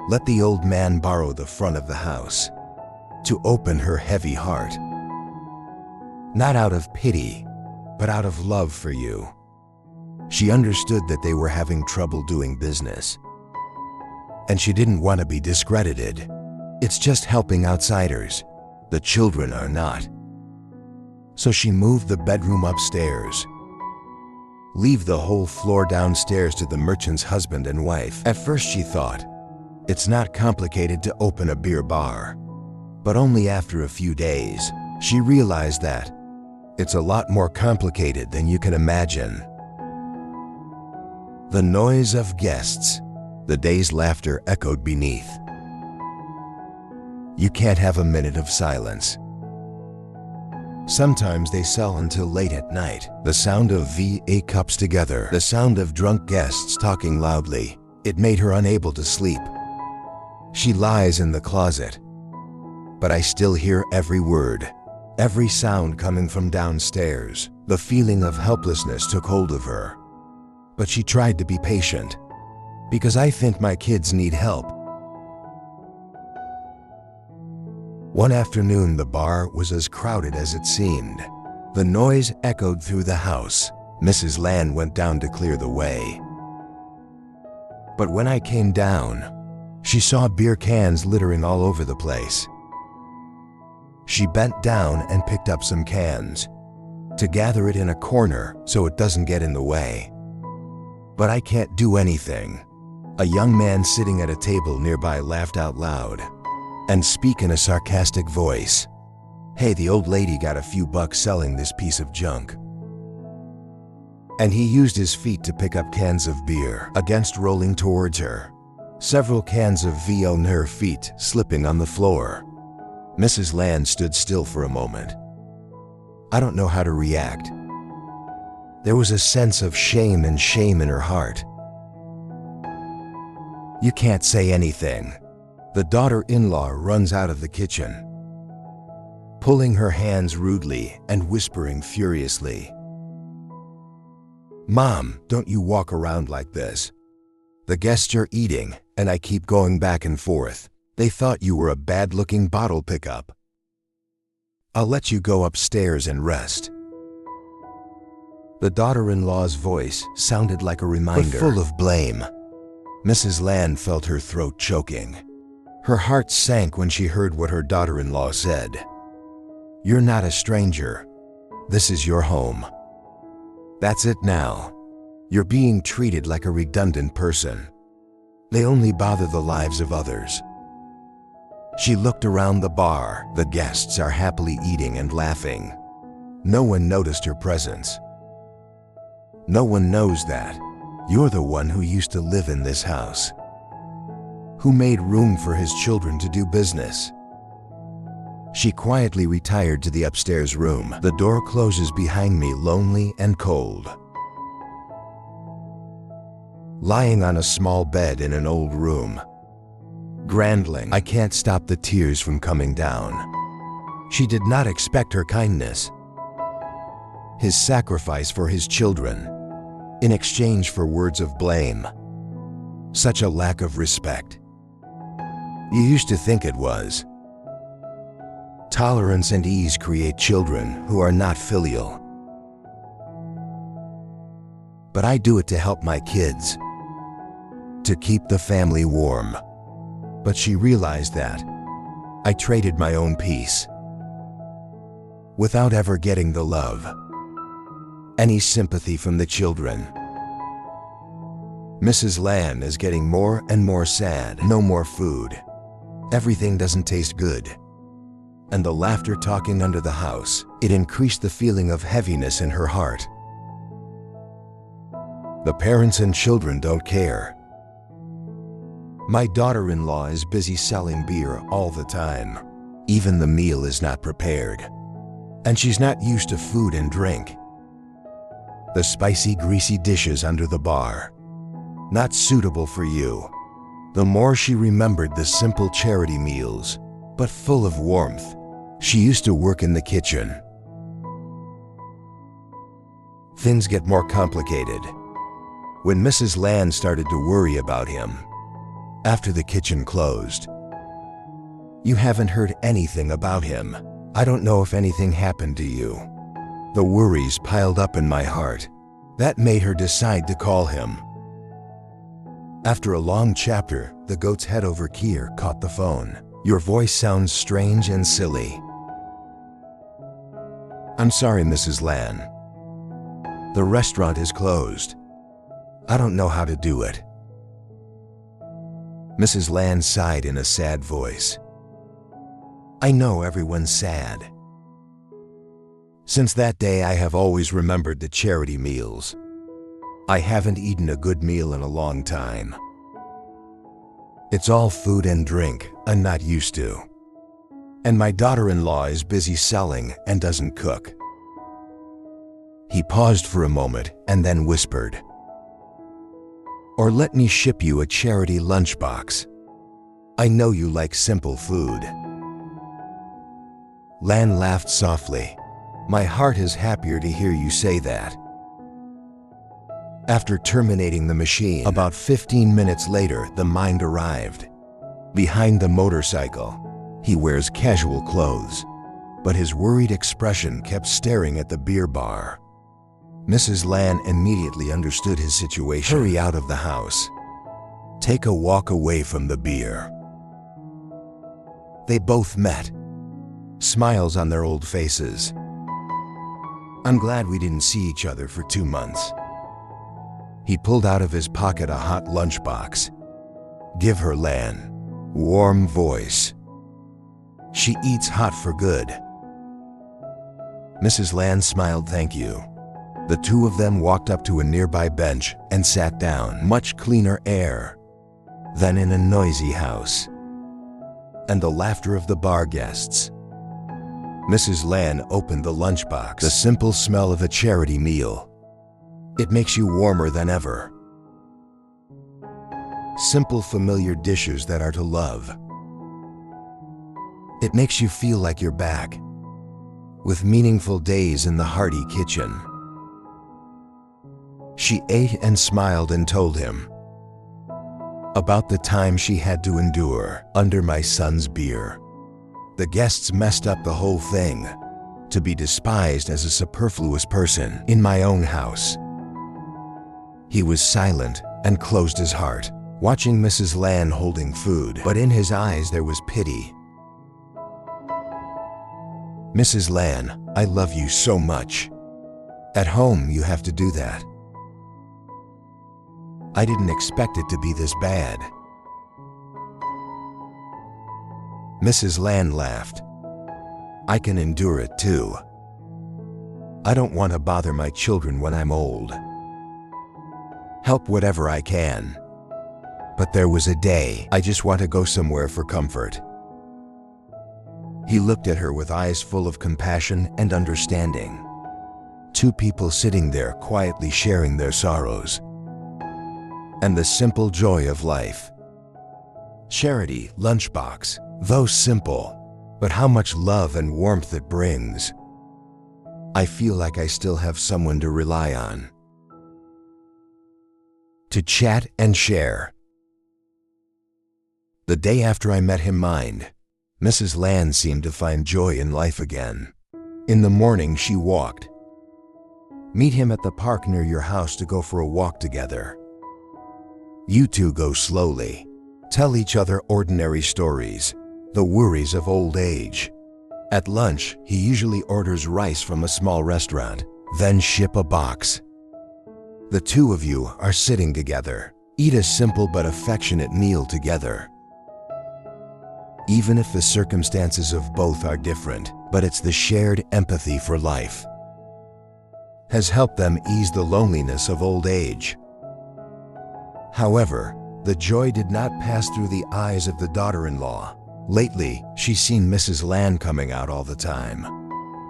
S1: Let the old man borrow the front of the house to open her heavy heart. Not out of pity, but out of love for you. She understood that they were having trouble doing business, and she didn't want to be discredited. It's just helping outsiders. The children are not. So she moved the bedroom upstairs. Leave the whole floor downstairs to the merchant's husband and wife. At first she thought, it's not complicated to open a beer bar. But only after a few days, she realized that it's a lot more complicated than you can imagine. The noise of guests, the day's laughter echoed beneath. You can't have a minute of silence. Sometimes they sell until late at night. The sound of VA cups together, the sound of drunk guests talking loudly. It made her unable to sleep. She lies in the closet, but I still hear every word, every sound coming from downstairs. The feeling of helplessness took hold of her. But she tried to be patient, because I think my kids need help. One afternoon, the bar was as crowded as it seemed. The noise echoed through the house. Mrs. Land went down to clear the way. But when I came down, she saw beer cans littering all over the place. She bent down and picked up some cans to gather it in a corner so it doesn't get in the way. But I can't do anything. A young man sitting at a table nearby laughed out loud and spoke in a sarcastic voice. "Hey, the old lady got a few bucks selling this piece of junk." And he used his feet to pick up cans of beer against rolling towards her. Several cans of V on her feet, slipping on the floor. Mrs. Land stood still for a moment. I don't know how to react. There was a sense of shame in her heart. You can't say anything. The daughter-in-law runs out of the kitchen, pulling her hands rudely and whispering furiously. "Mom, don't you walk around like this. The guests are eating, and I keep going back and forth. They thought you were a bad-looking bottle pickup. I'll let you go upstairs and rest." The daughter-in-law's voice sounded like a reminder, but full of blame. Mrs. Land felt her throat choking. Her heart sank when she heard what her daughter-in-law said. "You're not a stranger. This is your home. That's it now. You're being treated like a redundant person. They only bother the lives of others." She looked around the bar. The guests are happily eating and laughing. No one noticed her presence. No one knows that you're the one who used to live in this house, who made room for his children to do business. She quietly retired to the upstairs room. The door closes behind me, lonely and cold. Lying on a small bed in an old room, Grandling, I can't stop the tears from coming down. She did not expect her kindness, his sacrifice for his children, in exchange for words of blame. Such a lack of respect. You used to think it was. Tolerance and ease create children who are not filial. But I do it to help my kids, to keep the family warm. But she realized that I traded my own peace without ever getting the love, any sympathy from the children. Mrs. Lan is getting more and more sad. No more food. Everything doesn't taste good. And the laughter talking under the house, it increased the feeling of heaviness in her heart. The parents and children don't care. My daughter-in-law is busy selling beer all the time. Even the meal is not prepared. And she's not used to food and drink. The spicy, greasy dishes under the bar, not suitable for you. The more she remembered the simple charity meals, but full of warmth. She used to work in the kitchen. Things get more complicated when Mrs. Lan started to worry about him after the kitchen closed. You haven't heard anything about him. I don't know if anything happened to you. The worries piled up in my heart. That made her decide to call him. After a long chapter, the goat's head over Kier caught the phone. Your voice sounds strange and silly. I'm sorry, Mrs. Lan. The restaurant is closed. I don't know how to do it. Mrs. Lan sighed in a sad voice. I know everyone's sad. Since that day, I have always remembered the charity meals. I haven't eaten a good meal in a long time. It's all food and drink I'm not used to. And my daughter-in-law is busy selling and doesn't cook. He paused for a moment and then whispered, or let me ship you a charity lunchbox. I know you like simple food. Lan laughed softly. My heart is happier to hear you say that. After terminating the machine, about 15 minutes later, the mind arrived. Behind the motorcycle, he wears casual clothes, but his worried expression kept staring at the beer bar. Mrs. Lan immediately understood his situation. Hurry out of the house. Take a walk away from the beer. They both met, smiles on their old faces. I'm glad we didn't see each other for 2 months. He pulled out of his pocket a hot lunchbox. Give her, Lan. Warm voice. She eats hot for good. Mrs. Lan smiled, thank you. The two of them walked up to a nearby bench and sat down. Much cleaner air than in a noisy house. And the laughter of the bar guests. Mrs. Lan opened the lunchbox. The simple smell of a charity meal. It makes you warmer than ever. Simple, familiar dishes that are to love. It makes you feel like you're back, with meaningful days in the hearty kitchen. She ate and smiled and told him about the time she had to endure under my son's beer. The guests messed up the whole thing, to be despised as a superfluous person in my own house. He was silent and closed his heart, watching Mrs. Lan holding food, but in his eyes there was pity. Mrs. Lan, I love you so much. At home you have to do that. I didn't expect it to be this bad. Mrs. Lan laughed. I can endure it too. I don't want to bother my children when I'm old. Help whatever I can. But there was a day I just want to go somewhere for comfort. He looked at her with eyes full of compassion and understanding. Two people sitting there quietly sharing their sorrows and the simple joy of life. Charity lunchbox, though simple, but how much love and warmth it brings. I feel like I still have someone to rely on, to chat and share. The day after I met him, Mrs. Lan seemed to find joy in life again. In the morning she walked. Meet him at the park near your house to go for a walk together. You two go slowly. Tell each other ordinary stories, the worries of old age. At lunch, he usually orders rice from a small restaurant, then ship a box. The two of you are sitting together. Eat a simple but affectionate meal together. Even if the circumstances of both are different, but it's the shared empathy for life has helped them ease the loneliness of old age. However, the joy did not pass through the eyes of the daughter-in-law. Lately, she's seen Mrs. Land coming out all the time.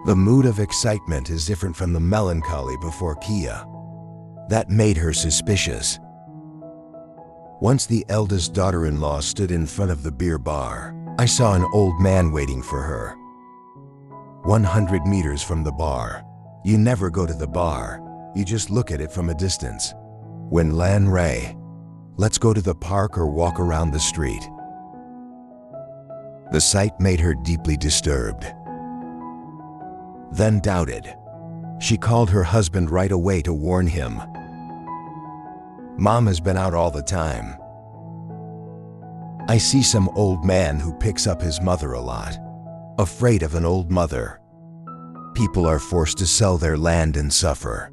S1: The mood of excitement is different from the melancholy before Kia. That made her suspicious. Once the eldest daughter-in-law stood in front of the beer bar, I saw an old man waiting for her. 100 meters from the bar. You never go to the bar, you just look at it from a distance. When Lan Ray, let's go to the park or walk around the street. The sight made her deeply disturbed. Then doubted. She called her husband right away to warn him. Mom has been out all the time. I see some old man who picks up his mother a lot. Afraid of an old mother. People are forced to sell their land and suffer.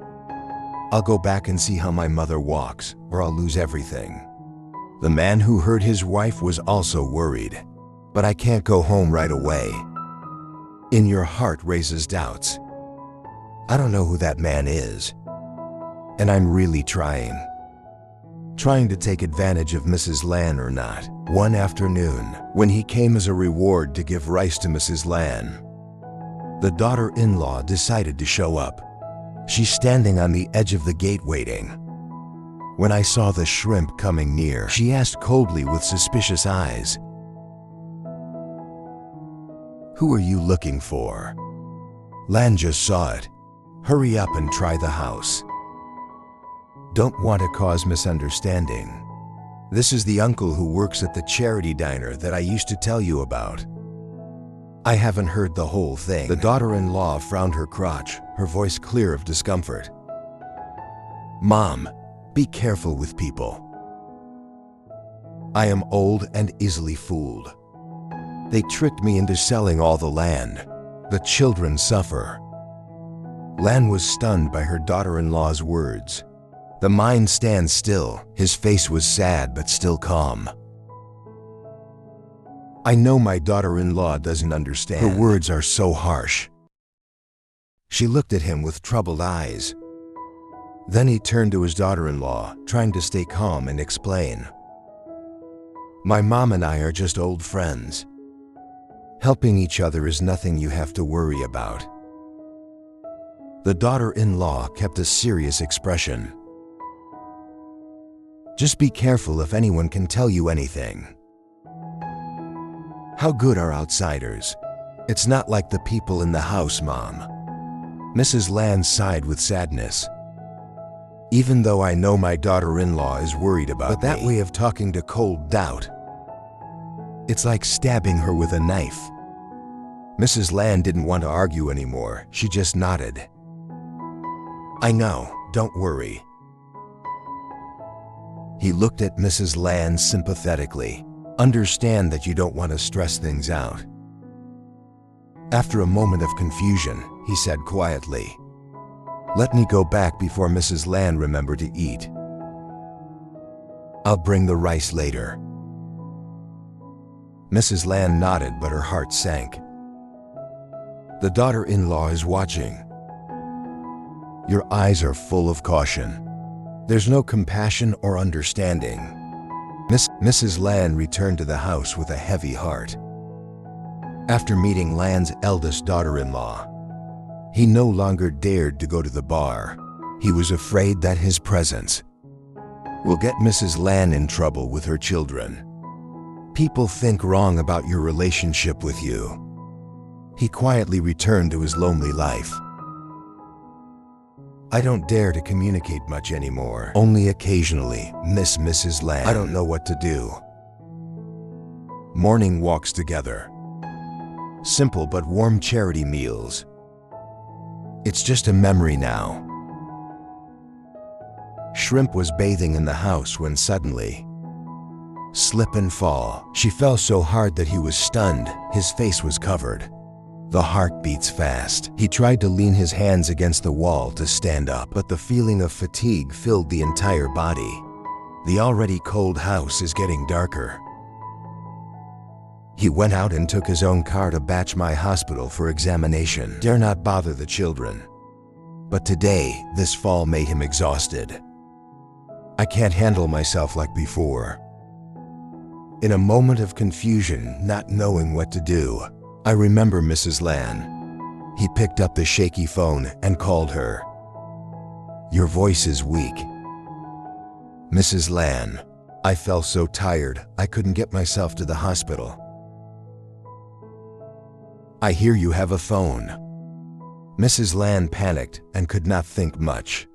S1: I'll go back and see how my mother walks, or I'll lose everything. The man who hurt his wife was also worried. But I can't go home right away. In your heart raises doubts. I don't know who that man is. And I'm really trying to take advantage of Mrs. Lan or not. One afternoon, when he came as a reward to give rice to Mrs. Lan, the daughter-in-law decided to show up. She's standing on the edge of the gate waiting. When I saw the shrimp coming near, she asked coldly with suspicious eyes, "Who are you looking for?" Lan just saw it. "Hurry up and try the house. Don't want to cause misunderstanding. This is the uncle who works at the charity diner that I used to tell you about." I haven't heard the whole thing. The daughter-in-law frowned her crotch, her voice clear of discomfort. "Mom, be careful with people. I am old and easily fooled. They tricked me into selling all the land. The children suffer." Lan was stunned by her daughter-in-law's words. The mind stands still. His face was sad but still calm. I know my daughter-in-law doesn't understand. Her words are so harsh. She looked at him with troubled eyes. Then he turned to his daughter-in-law, trying to stay calm and explain. "My mom and I are just old friends. Helping each other is nothing you have to worry about." The daughter-in-law kept a serious expression. "Just be careful if anyone can tell you anything. How good are outsiders? It's not like the people in the house, Mom." Mrs. Lan sighed with sadness. "Even though I know my daughter-in-law is worried about me, but that way of talking to cold doubt, it's like stabbing her with a knife." Mrs. Lan didn't want to argue anymore. She just nodded. "I know, don't worry." He looked at Mrs. Lan sympathetically. "Understand that you don't want to stress things out." After a moment of confusion, he said quietly, "Let me go back before Mrs. Lan remember to eat. I'll bring the rice later." Mrs. Lan nodded, but her heart sank. The daughter-in-law is watching. Your eyes are full of caution. There's no compassion or understanding. Mrs. Lan returned to the house with a heavy heart. After meeting Lan's eldest daughter-in-law, he no longer dared to go to the bar. He was afraid that his presence will get Mrs. Lan in trouble with her children. People think wrong about your relationship with you. He quietly returned to his lonely life. I don't dare to communicate much anymore. Only occasionally, miss Mrs. Lan. I don't know what to do. Morning walks together. Simple but warm charity meals. It's just a memory now. Shrimp was bathing in the house when suddenly, slip and fall. She fell so hard that he was stunned. His face was covered. The heart beats fast. He tried to lean his hands against the wall to stand up, but the feeling of fatigue filled the entire body. The already cold house is getting darker. He went out and took his own car to Bachmai Hospital for examination. Dare not bother the children. But today, this fall made him exhausted. I can't handle myself like before. In a moment of confusion, not knowing what to do, I remember Mrs. Lan. He picked up the shaky phone and called her. "Your voice is weak." "Mrs. Lan, I felt so tired I couldn't get myself to the hospital." "I hear you have a phone." Mrs. Lan panicked and could not think much.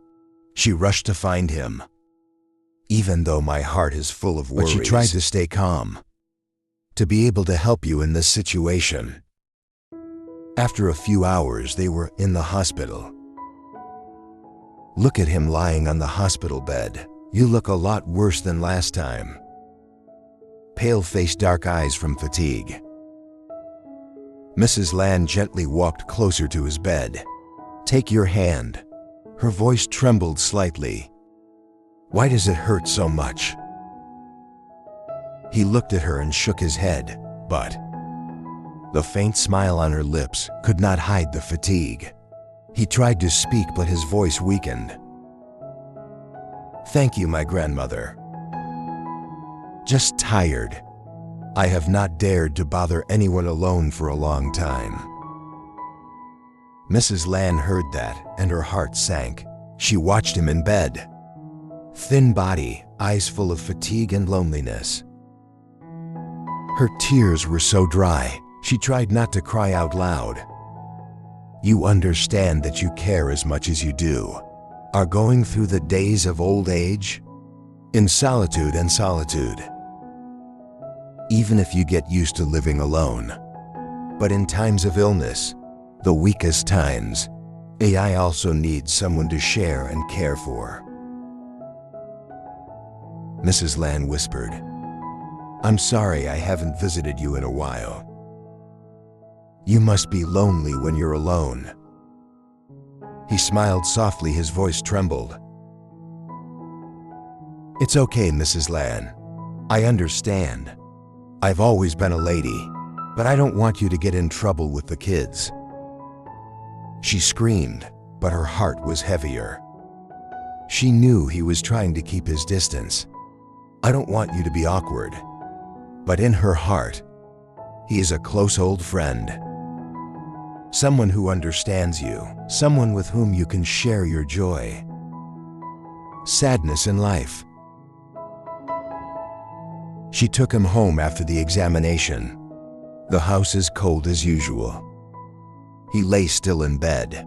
S1: She rushed to find him. "Even though my heart is full of worries," but she tried to stay calm. "To be able to help you in this situation." After a few hours, they were in the hospital. "Look at him lying on the hospital bed. You look a lot worse than last time." Pale face, dark eyes from fatigue. Mrs. Lan gently walked closer to his bed. "Take your hand." Her voice trembled slightly. "Why does it hurt so much?" He looked at her and shook his head, but the faint smile on her lips could not hide the fatigue. He tried to speak, but his voice weakened. "Thank you, my grandmother. Just tired. I have not dared to bother anyone alone for a long time." Mrs. Lan heard that, and her heart sank. She watched him in bed. Thin body, eyes full of fatigue and loneliness. Her tears were so dry, she tried not to cry out loud. "You understand that you care as much as you do, are going through the days of old age, in solitude and solitude. Even if you get used to living alone. But in times of illness, the weakest times, I also need someone to share and care for." Mrs. Lan whispered, "I'm sorry I haven't visited you in a while. You must be lonely when you're alone." He smiled softly, his voice trembled. "It's okay, Mrs. Lan. I understand. I've always been a lady, but I don't want you to get in trouble with the kids." She screamed, but her heart was heavier. She knew he was trying to keep his distance. "I don't want you to be awkward." But in her heart, he is a close old friend. Someone who understands you, someone with whom you can share your joy, sadness in life. She took him home after the examination. The house is cold as usual. He lay still in bed,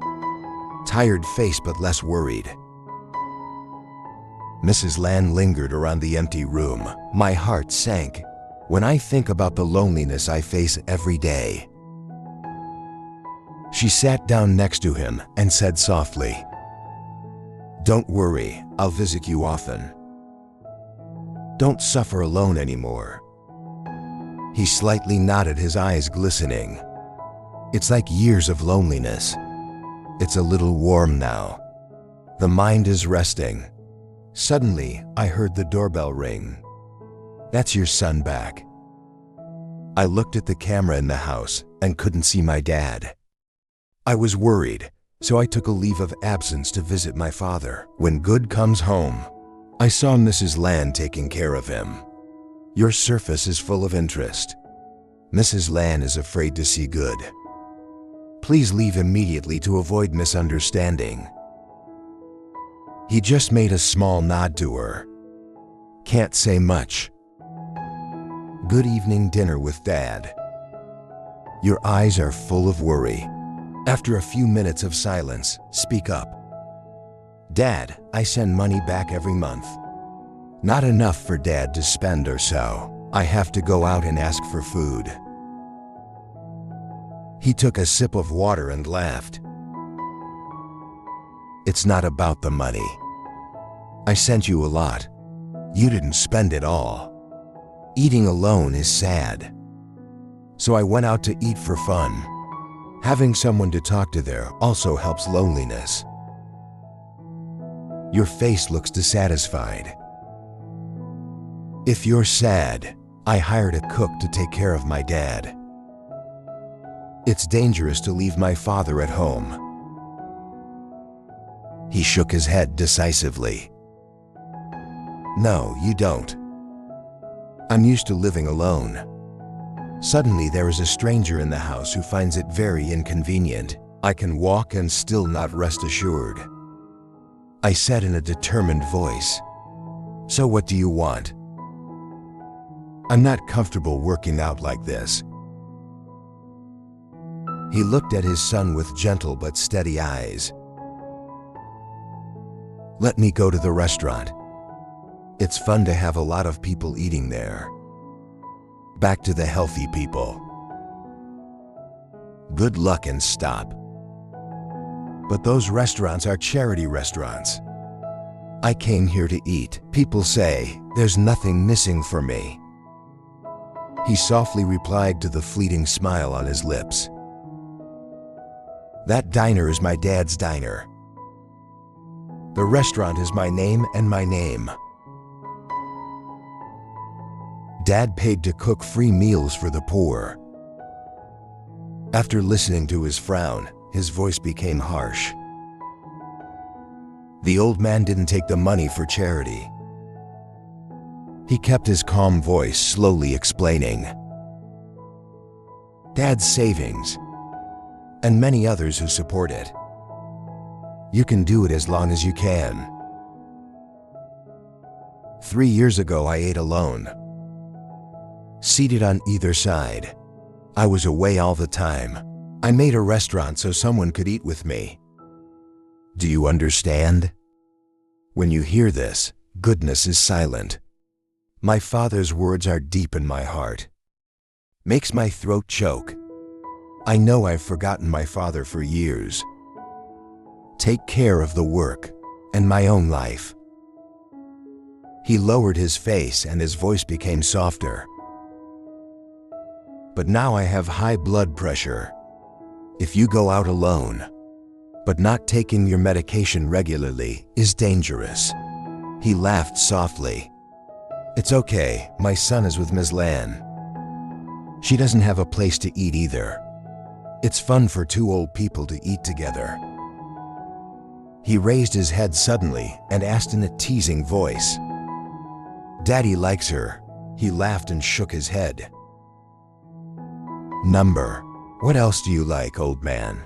S1: tired face but less worried. Mrs. Lan lingered around the empty room. My heart sank when I think about the loneliness I face every day. She sat down next to him and said softly, "Don't worry, I'll visit you often. Don't suffer alone anymore." He slightly nodded, his eyes glistening. "It's like years of loneliness. It's a little warm now. The mind is resting." Suddenly, I heard the doorbell ring. "That's your son back." I looked at the camera in the house and couldn't see my dad. I was worried, so I took a leave of absence to visit my father. When Good comes home, I saw Mrs. Lan taking care of him. Your surface is full of interest. Mrs. Lan is afraid to see Good. Please leave immediately to avoid misunderstanding. He just made a small nod to her. Can't say much. Good evening dinner with Dad. Your eyes are full of worry. After a few minutes of silence, speak up. Dad, I send money back every month. Not enough for Dad to spend or so. I have to go out and ask for food. He took a sip of water and laughed. It's not about the money. I sent you a lot. You didn't spend it all. Eating alone is sad. So I went out to eat for fun. Having someone to talk to there also helps loneliness. Your face looks dissatisfied. If you're sad, I hired a cook to take care of my dad. It's dangerous to leave my father at home. He shook his head decisively. No, you don't. I'm used to living alone. Suddenly there is a stranger in the house who finds it very inconvenient. I can walk and still not rest assured. I said in a determined voice, "So what do you want?" I'm not comfortable working out like this. He looked at his son with gentle but steady eyes. Let me go to the restaurant. It's fun to have a lot of people eating there. Back to the healthy people. Good luck and stop. But those restaurants are charity restaurants. I came here to eat. People say there's nothing missing for me. He softly replied to the fleeting smile on his lips. That diner is my dad's diner. The restaurant is my name and my name. Dad paid to cook free meals for the poor. After listening to his frown, his voice became harsh. The old man didn't take the money for charity. He kept his calm voice, slowly explaining. Dad's savings, and many others who support it. You can do it as long as you can. 3 years ago, I ate alone. Seated on either side. I was away all the time. I made a restaurant so someone could eat with me. Do you understand? When you hear this, goodness is silent. My father's words are deep in my heart. Makes my throat choke. I know I've forgotten my father for years. Take care of the work and my own life. He lowered his face and his voice became softer. But now I have high blood pressure. If you go out alone, but not taking your medication regularly is dangerous. He laughed softly. It's okay, my son is with Ms. Lan. She doesn't have a place to eat either. It's fun for two old people to eat together. He raised his head suddenly and asked in a teasing voice. Daddy likes her. He laughed and shook his head. Number. What else do you like, old man?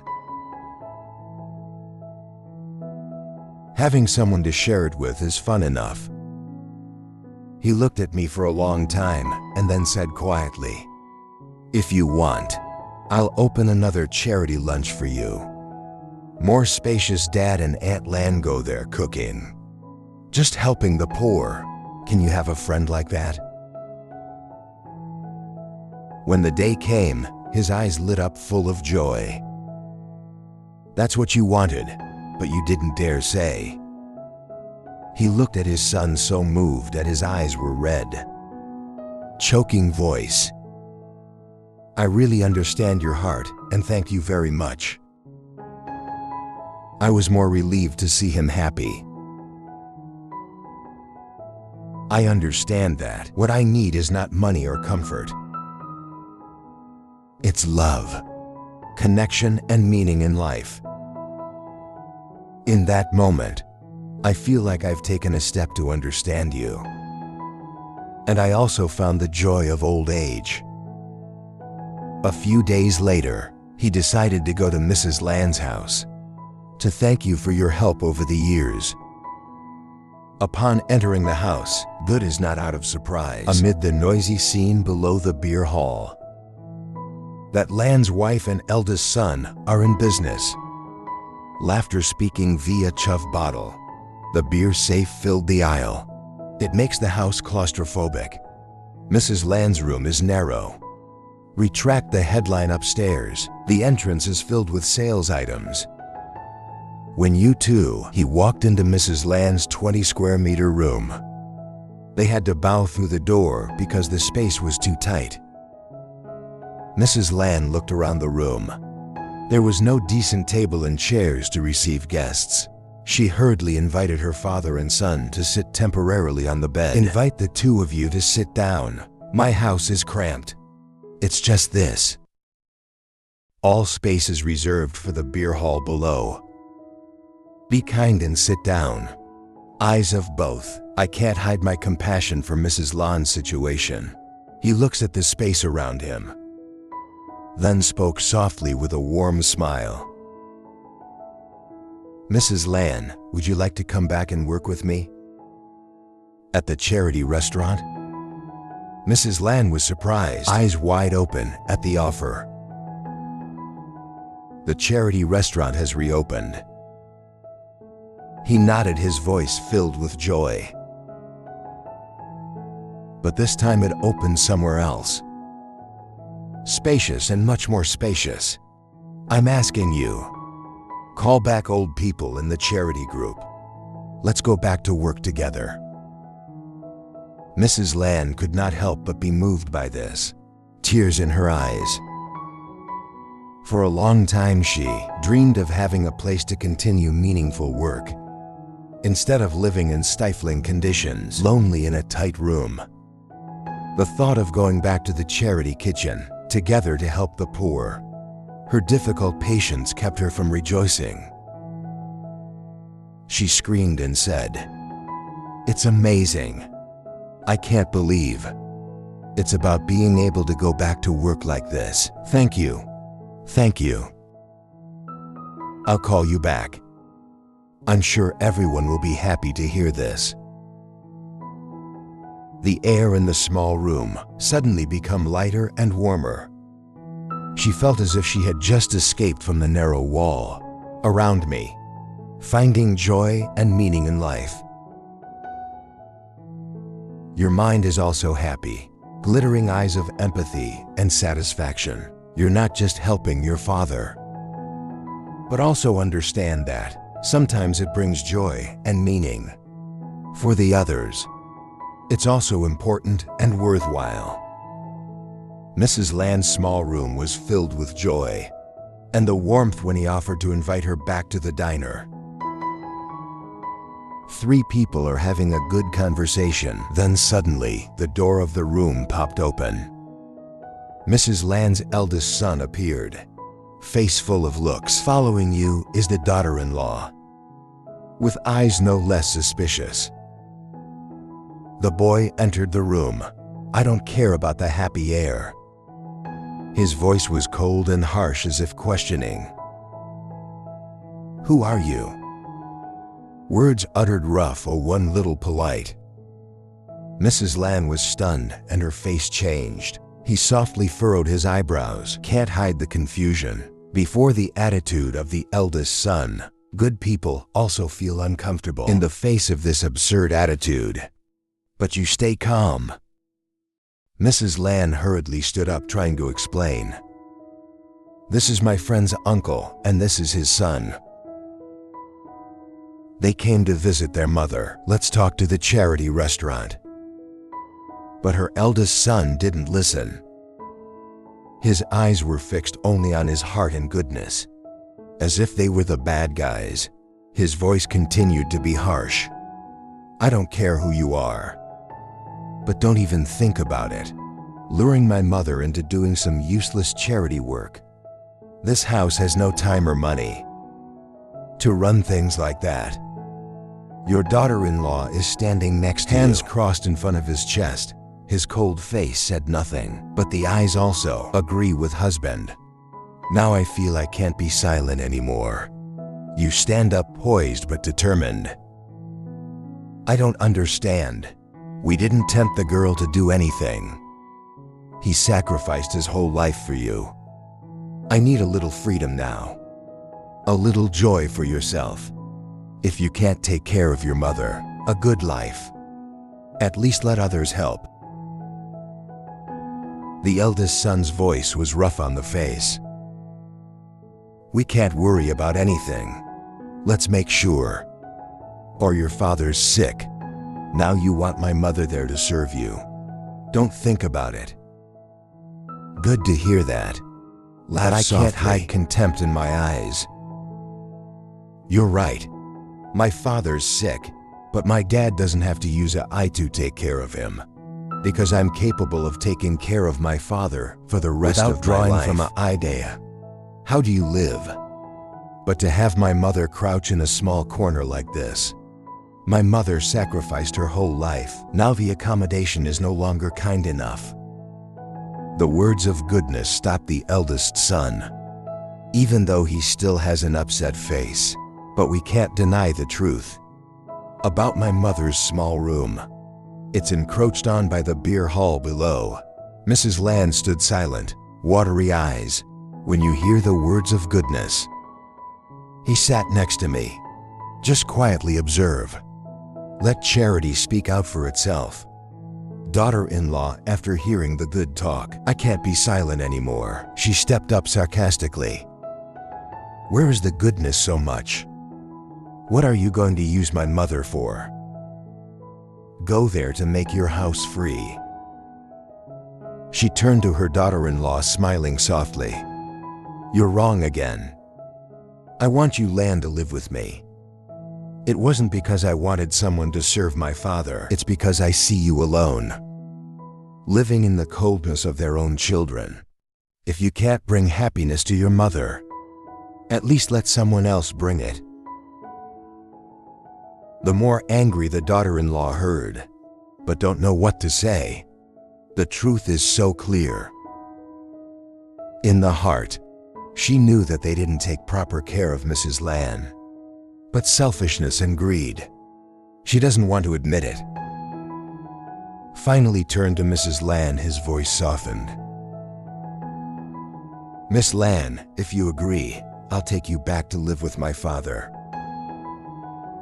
S1: Having someone to share it with is fun enough. He looked at me for a long time and then said quietly, If you want, I'll open another charity lunch for you. More spacious. Dad and Aunt Lan go there cooking. Just helping the poor. Can you have a friend like that? When the day came, his eyes lit up full of joy. That's what you wanted, but you didn't dare say. He looked at his son so moved that his eyes were red. Choking voice. I really understand your heart and thank you very much. I was more relieved to see him happy. I understand that what I need is not money or comfort. It's love, connection, and meaning in life. In that moment, I feel like I've taken a step to understand you. And I also found the joy of old age. A few days later, he decided to go to Mrs. Lan's house to thank you for your help over the years. Upon entering the house, Good is not out of surprise amid the noisy scene below the beer hall. That Lan's wife and eldest son are in business. Laughter speaking via chuff bottle. The beer safe filled the aisle. It makes the house claustrophobic. Mrs. Lan's room is narrow. Retract the headline upstairs. The entrance is filled with sales items. When you two, he walked into Mrs. Land's 20 square meter room. They had to bow through the door because the space was too tight. Mrs. Land looked around the room. There was no decent table and chairs to receive guests. She hurriedly invited her father and son to sit temporarily on the bed. "Invite the two of you to sit down. My house is cramped. It's just this." All space is reserved for the beer hall below. "Be kind and sit down." Eyes of both. I can't hide my compassion for Mrs. Land's situation. He looks at the space around him, then spoke softly with a warm smile. "Mrs. Land, would you like to come back and work with me at the charity restaurant?" Mrs. Land was surprised, eyes wide open at the offer. "The charity restaurant has reopened." He nodded, his voice filled with joy. But this time it opened somewhere else. Spacious and much more spacious. "I'm asking you, call back old people in the charity group. Let's go back to work together." Mrs. Land could not help but be moved by this, tears in her eyes. For a long time she dreamed of having a place to continue meaningful work, instead of living in stifling conditions, lonely in a tight room. The thought of going back to the charity kitchen, together to help the poor, her difficult patience kept her from rejoicing. She screamed and said, "It's amazing. I can't believe it's about being able to go back to work like this. Thank you. Thank you. I'll call you back. I'm sure everyone will be happy to hear this." The air in the small room suddenly became lighter and warmer. She felt as if she had just escaped from the narrow wall around me, finding joy and meaning in life. Your mind is also happy, glittering eyes of empathy and satisfaction. You're not just helping your father, but also understand that sometimes it brings joy and meaning for the others. It's also important and worthwhile. Mrs. Land's small room was filled with joy and the warmth when he offered to invite her back to the diner. 3 people are having a good conversation. Then suddenly, the door of the room popped open. Mrs. Land's eldest son appeared, face full of looks. "Following you is the daughter-in-law," with eyes no less suspicious. The boy entered the room. "I don't care about the happy air." His voice was cold and harsh, as if questioning. "Who are you?" Words uttered rough or one little polite. Mrs. Land was stunned and her face changed. He softly furrowed his eyebrows. Can't hide the confusion before the attitude of the eldest son. Good people also feel uncomfortable in the face of this absurd attitude. "But you stay calm." Mrs. Land hurriedly stood up, trying to explain. "This is my friend's uncle, and this is his son. They came to visit their mother. Let's talk to the charity restaurant." But her eldest son didn't listen. His eyes were fixed only on his heart and goodness, as if they were the bad guys. His voice continued to be harsh. "I don't care who you are, but don't even think about it. Luring my mother into doing some useless charity work. This house has no time or money to run things like that. Your daughter-in-law is standing next to you." Hands crossed in front of his chest. His cold face said nothing, but the eyes also agree with husband. "Now I feel I can't be silent anymore." You stand up, poised but determined. "I don't understand. We didn't tempt the girl to do anything. He sacrificed his whole life for you. I need a little freedom now. A little joy for yourself. If you can't take care of your mother, a good life. At least let others help." The eldest son's voice was rough on the face. "We can't worry about anything. Let's make sure. Or your father's sick. Now you want my mother there to serve you. Don't think about it. Good to hear that. But I can't hide contempt in my eyes. You're right. My father's sick, but my dad doesn't have to use an eye to take care of him. Because I'm capable of taking care of my father for the rest of my life. Without drawing from an idea. How do you live? But to have my mother crouch in a small corner like this. My mother sacrificed her whole life. Now the accommodation is no longer kind enough. The words of goodness stopped the eldest son, even though he still has an upset face. But we can't deny the truth about my mother's small room. It's encroached on by the beer hall below. Mrs. Land stood silent, watery eyes, when you hear the words of goodness. He sat next to me. Just quietly observe. Let charity speak out for itself. Daughter-in-law, after hearing the good talk, I can't be silent anymore. She stepped up sarcastically. Where is the goodness so much? What are you going to use my mother for? Go there to make your house free. She turned to her daughter-in-law, smiling softly. You're wrong again. I want you, Land, to live with me. It wasn't because I wanted someone to serve my father. It's because I see you alone, living in the coldness of their own children. If you can't bring happiness to your mother, at least let someone else bring it. The more angry the daughter-in-law heard, but don't know what to say. The truth is so clear. In the heart, she knew that they didn't take proper care of Mrs. Land. But selfishness and greed. She doesn't want to admit it. Finally turned to Mrs. Land, his voice softened. Miss Land, if you agree, I'll take you back to live with my father.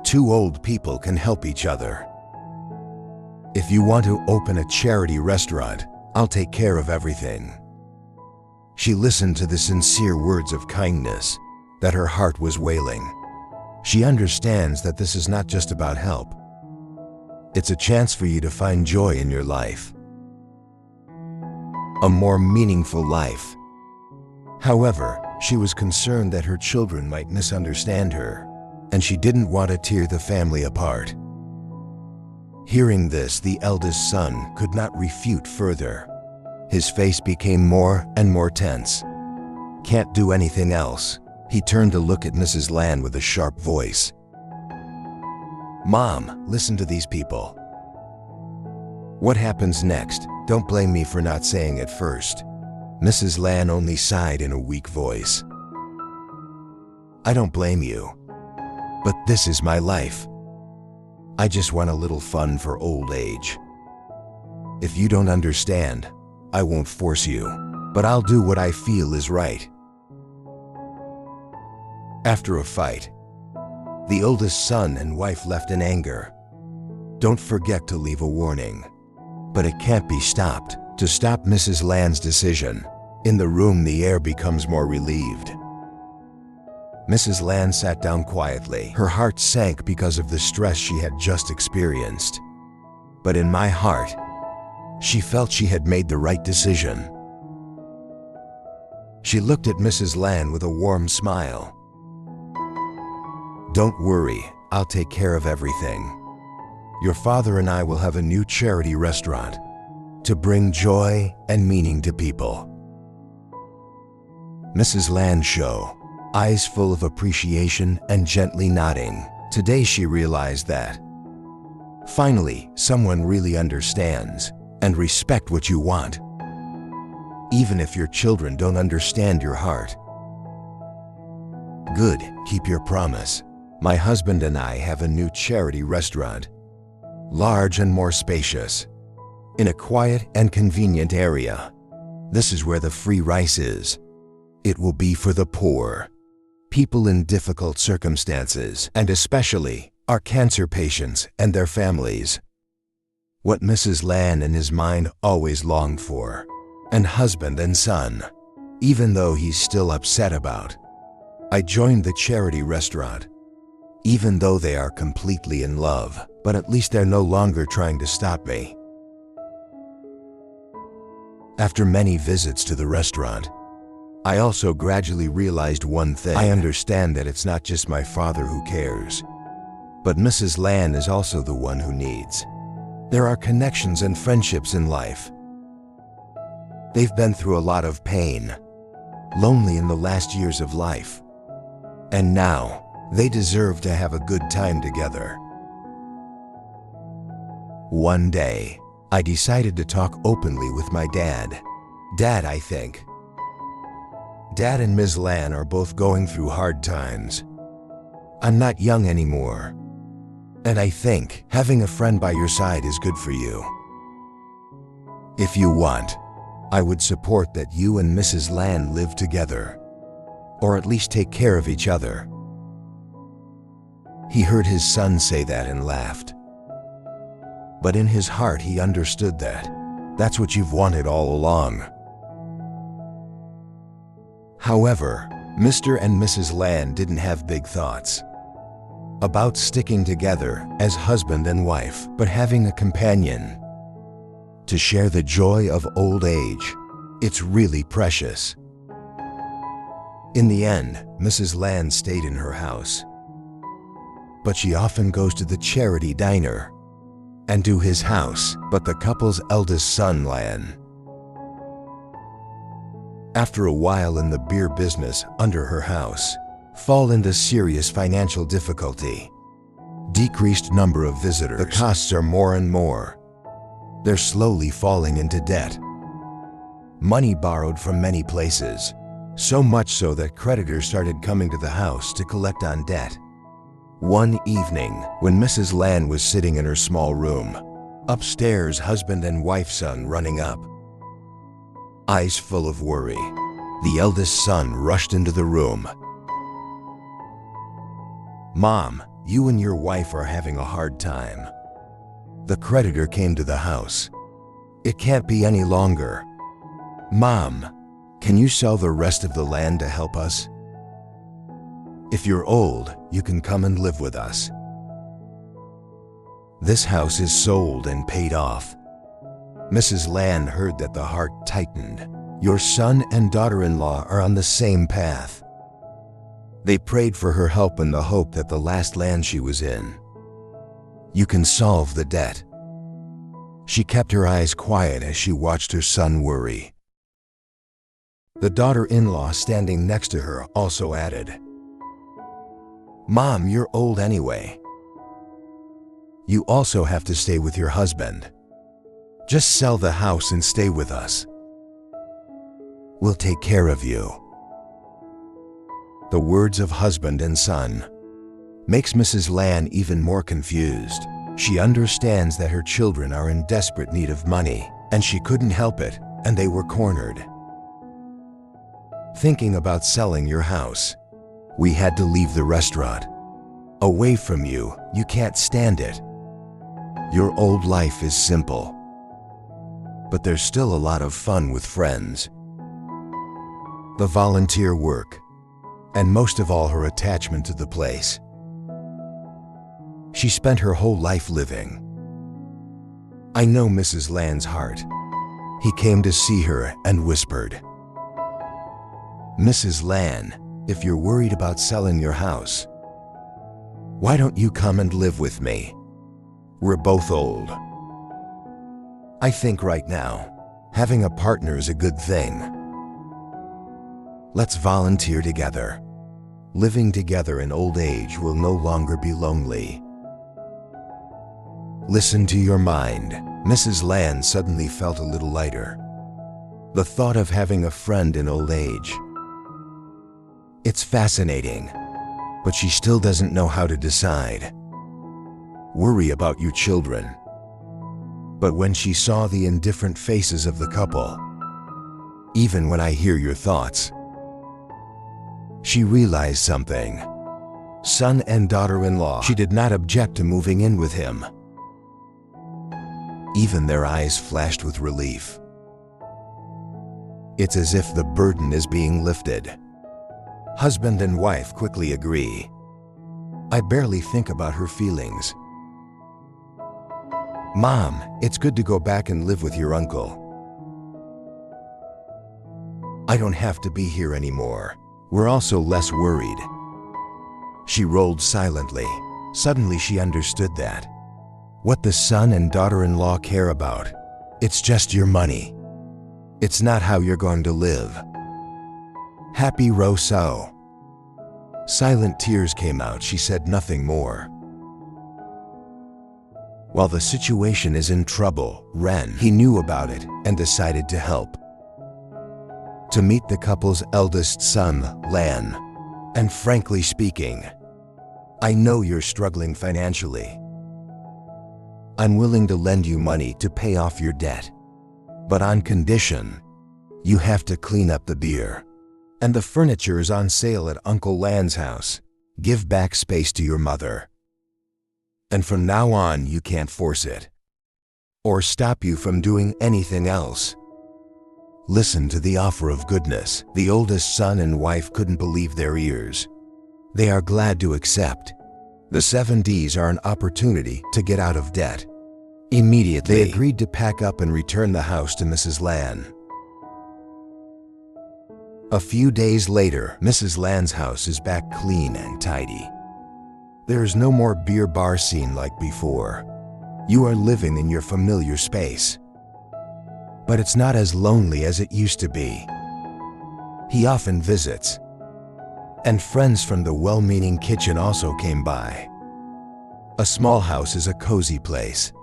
S1: Two old people can help each other. If you want to open a charity restaurant, I'll take care of everything. She listened to the sincere words of kindness, that her heart was wailing. She understands that this is not just about help. It's a chance for you to find joy in your life. A more meaningful life. However, she was concerned that her children might misunderstand her, and she didn't want to tear the family apart. Hearing this, the eldest son could not refute further. His face became more and more tense. Can't do anything else. He turned to look at Mrs. Land with a sharp voice. Mom, listen to these people. What happens next? Don't blame me for not saying it first. Mrs. Land only sighed in a weak voice. I don't blame you, but this is my life. I just want a little fun for old age. If you don't understand, I won't force you, but I'll do what I feel is right. After a fight, the oldest son and wife left in anger. Don't forget to leave a warning. But it can't be stopped. To stop Mrs. Land's decision, in the room the air becomes more relieved. Mrs. Land sat down quietly. Her heart sank because of the stress she had just experienced. But in my heart, she felt she had made the right decision. She looked at Mrs. Land with a warm smile. Don't worry, I'll take care of everything. Your father and I will have a new charity restaurant to bring joy and meaning to people. Mrs. Land showed, eyes full of appreciation and gently nodding. Today she realized that, finally, someone really understands and respect what you want, even if your children don't understand your heart. Good, keep your promise. My husband and I have a new charity restaurant, large and more spacious, in a quiet and convenient area. This is where the free rice is. It will be for the poor, people in difficult circumstances, and especially our cancer patients and their families. What Mrs. Land in his mind always longed for, and husband and son, even though he's still upset about. I joined the charity restaurant even though they are completely in love, but at least they're no longer trying to stop me. After many visits to the restaurant, I also gradually realized one thing. I understand that it's not just my father who cares, but Mrs. Lan is also the one who needs. There are connections and friendships in life. They've been through a lot of pain, lonely in the last years of life, and now they deserve to have a good time together. One day, I decided to talk openly with my dad. Dad, I think. Dad and Ms. Lan are both going through hard times. I'm not young anymore, and I think having a friend by your side is good for you. If you want, I would support that you and Mrs. Lan live together, or at least take care of each other. He heard his son say that and laughed. But in his heart he understood that that's what you've wanted all along. However, Mr. and Mrs. Lan didn't have big thoughts about sticking together as husband and wife, but having a companion to share the joy of old age. It's really precious. In the end, Mrs. Lan stayed in her house, but she often goes to the charity diner and to his house, but the couple's eldest son, Lan, after a while in the beer business under her house, fall into serious financial difficulty. Decreased number of visitors. The costs are more and more. They're slowly falling into debt. Money borrowed from many places, so much so that creditors started coming to the house to collect on debt. One evening, when Mrs. Lan was sitting in her small room, upstairs, husband and wife son running up, eyes full of worry, the eldest son rushed into the room. "Mom, you and your wife are having a hard time." The creditor came to the house. "It can't be any longer. Mom, can you sell the rest of the land to help us? If you're old, you can come and live with us. This house is sold and paid off." Mrs. Lan heard that, the heart tightened. Your son and daughter-in-law are on the same path. They prayed for her help in the hope that the last land she was in, you can solve the debt. She kept her eyes quiet as she watched her son worry. The daughter-in-law standing next to her also added, "Mom, you're old anyway. You also have to stay with your husband. Just sell the house and stay with us. We'll take care of you." The words of husband and son makes Mrs. Lan even more confused. She understands that her children are in desperate need of money, and she couldn't help it, and they were cornered. Thinking about selling your house, we had to leave the restaurant. Away from you, you can't stand it. Your old life is simple, but there's still a lot of fun with friends. The volunteer work, and most of all her attachment to the place. She spent her whole life living. I know Mrs. Lan's heart. He came to see her and whispered, "Mrs. Lan, if you're worried about selling your house, why don't you come and live with me? We're both old. I think right now, having a partner is a good thing. Let's volunteer together. Living together in old age will no longer be lonely." Listen to your mind. Mrs. Lan suddenly felt a little lighter. The thought of having a friend in old age. It's fascinating, but she still doesn't know how to decide. Worry about your children. But when she saw the indifferent faces of the couple, even when I hear your thoughts, she realized something. Son and daughter-in-law. She did not object to moving in with him. Even their eyes flashed with relief. It's as if the burden is being lifted. Husband and wife quickly agree. I barely think about her feelings. Mom, it's good to go back and live with your uncle. I don't have to be here anymore. We're also less worried. She rolled silently. Suddenly she understood that. What the son and daughter-in-law care about, it's just your money. It's not how you're going to live. Happy Rousseau. Silent tears came out. She said nothing more. While the situation is in trouble, Ren, he knew about it and decided to help. To meet the couple's eldest son, Lan. And frankly speaking, I know you're struggling financially. I'm willing to lend you money to pay off your debt, but on condition, you have to clean up the beer. And the furniture is on sale at Uncle Lan's house. Give back space to your mother. And from now on, you can't force it or stop you from doing anything else. Listen to the offer of goodness. The oldest son and wife couldn't believe their ears. They are glad to accept. The 7Ds are an opportunity to get out of debt. Immediately, they agreed to pack up and return the house to Mrs. Lan. A few days later, Mrs. Lan's house is back clean and tidy. There is no more beer bar scene like before. You are living in your familiar space. But it's not as lonely as it used to be. He often visits, and friends from the well-meaning kitchen also came by. A small house is a cozy place,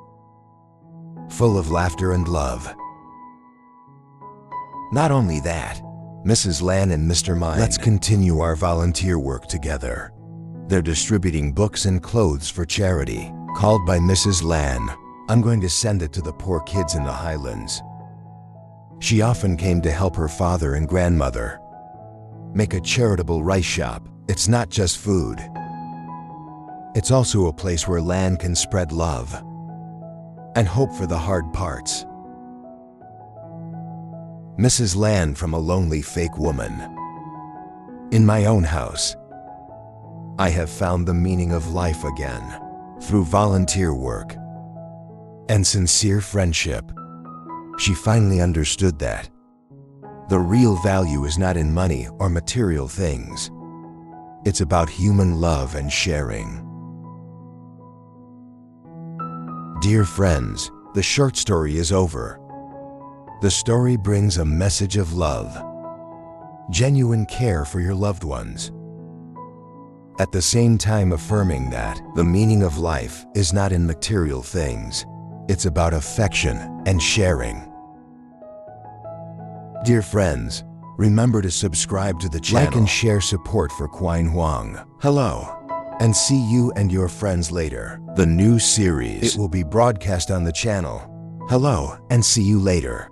S1: full of laughter and love. Not only that, Mrs. Lan and Mr. Mine, let's continue our volunteer work together. They're distributing books and clothes for charity. Called by Mrs. Lan, I'm going to send it to the poor kids in the Highlands. She often came to help her father and grandmother make a charitable rice shop. It's not just food. It's also a place where Lan can spread love and hope for the hard parts. Mrs. Lan from a lonely fake woman. In my own house, I have found the meaning of life again through volunteer work and sincere friendship. She finally understood that the real value is not in money or material things. It's about human love and sharing. Dear friends, the short story is over. The story brings a message of love, genuine care for your loved ones, at the same time affirming that the meaning of life is not in material things. It's about affection and sharing. Dear friends, remember to subscribe to the channel, like and share support for Quine Huang. Hello, and see you and your friends later. The new series, it will be broadcast on the channel. Hello, and see you later.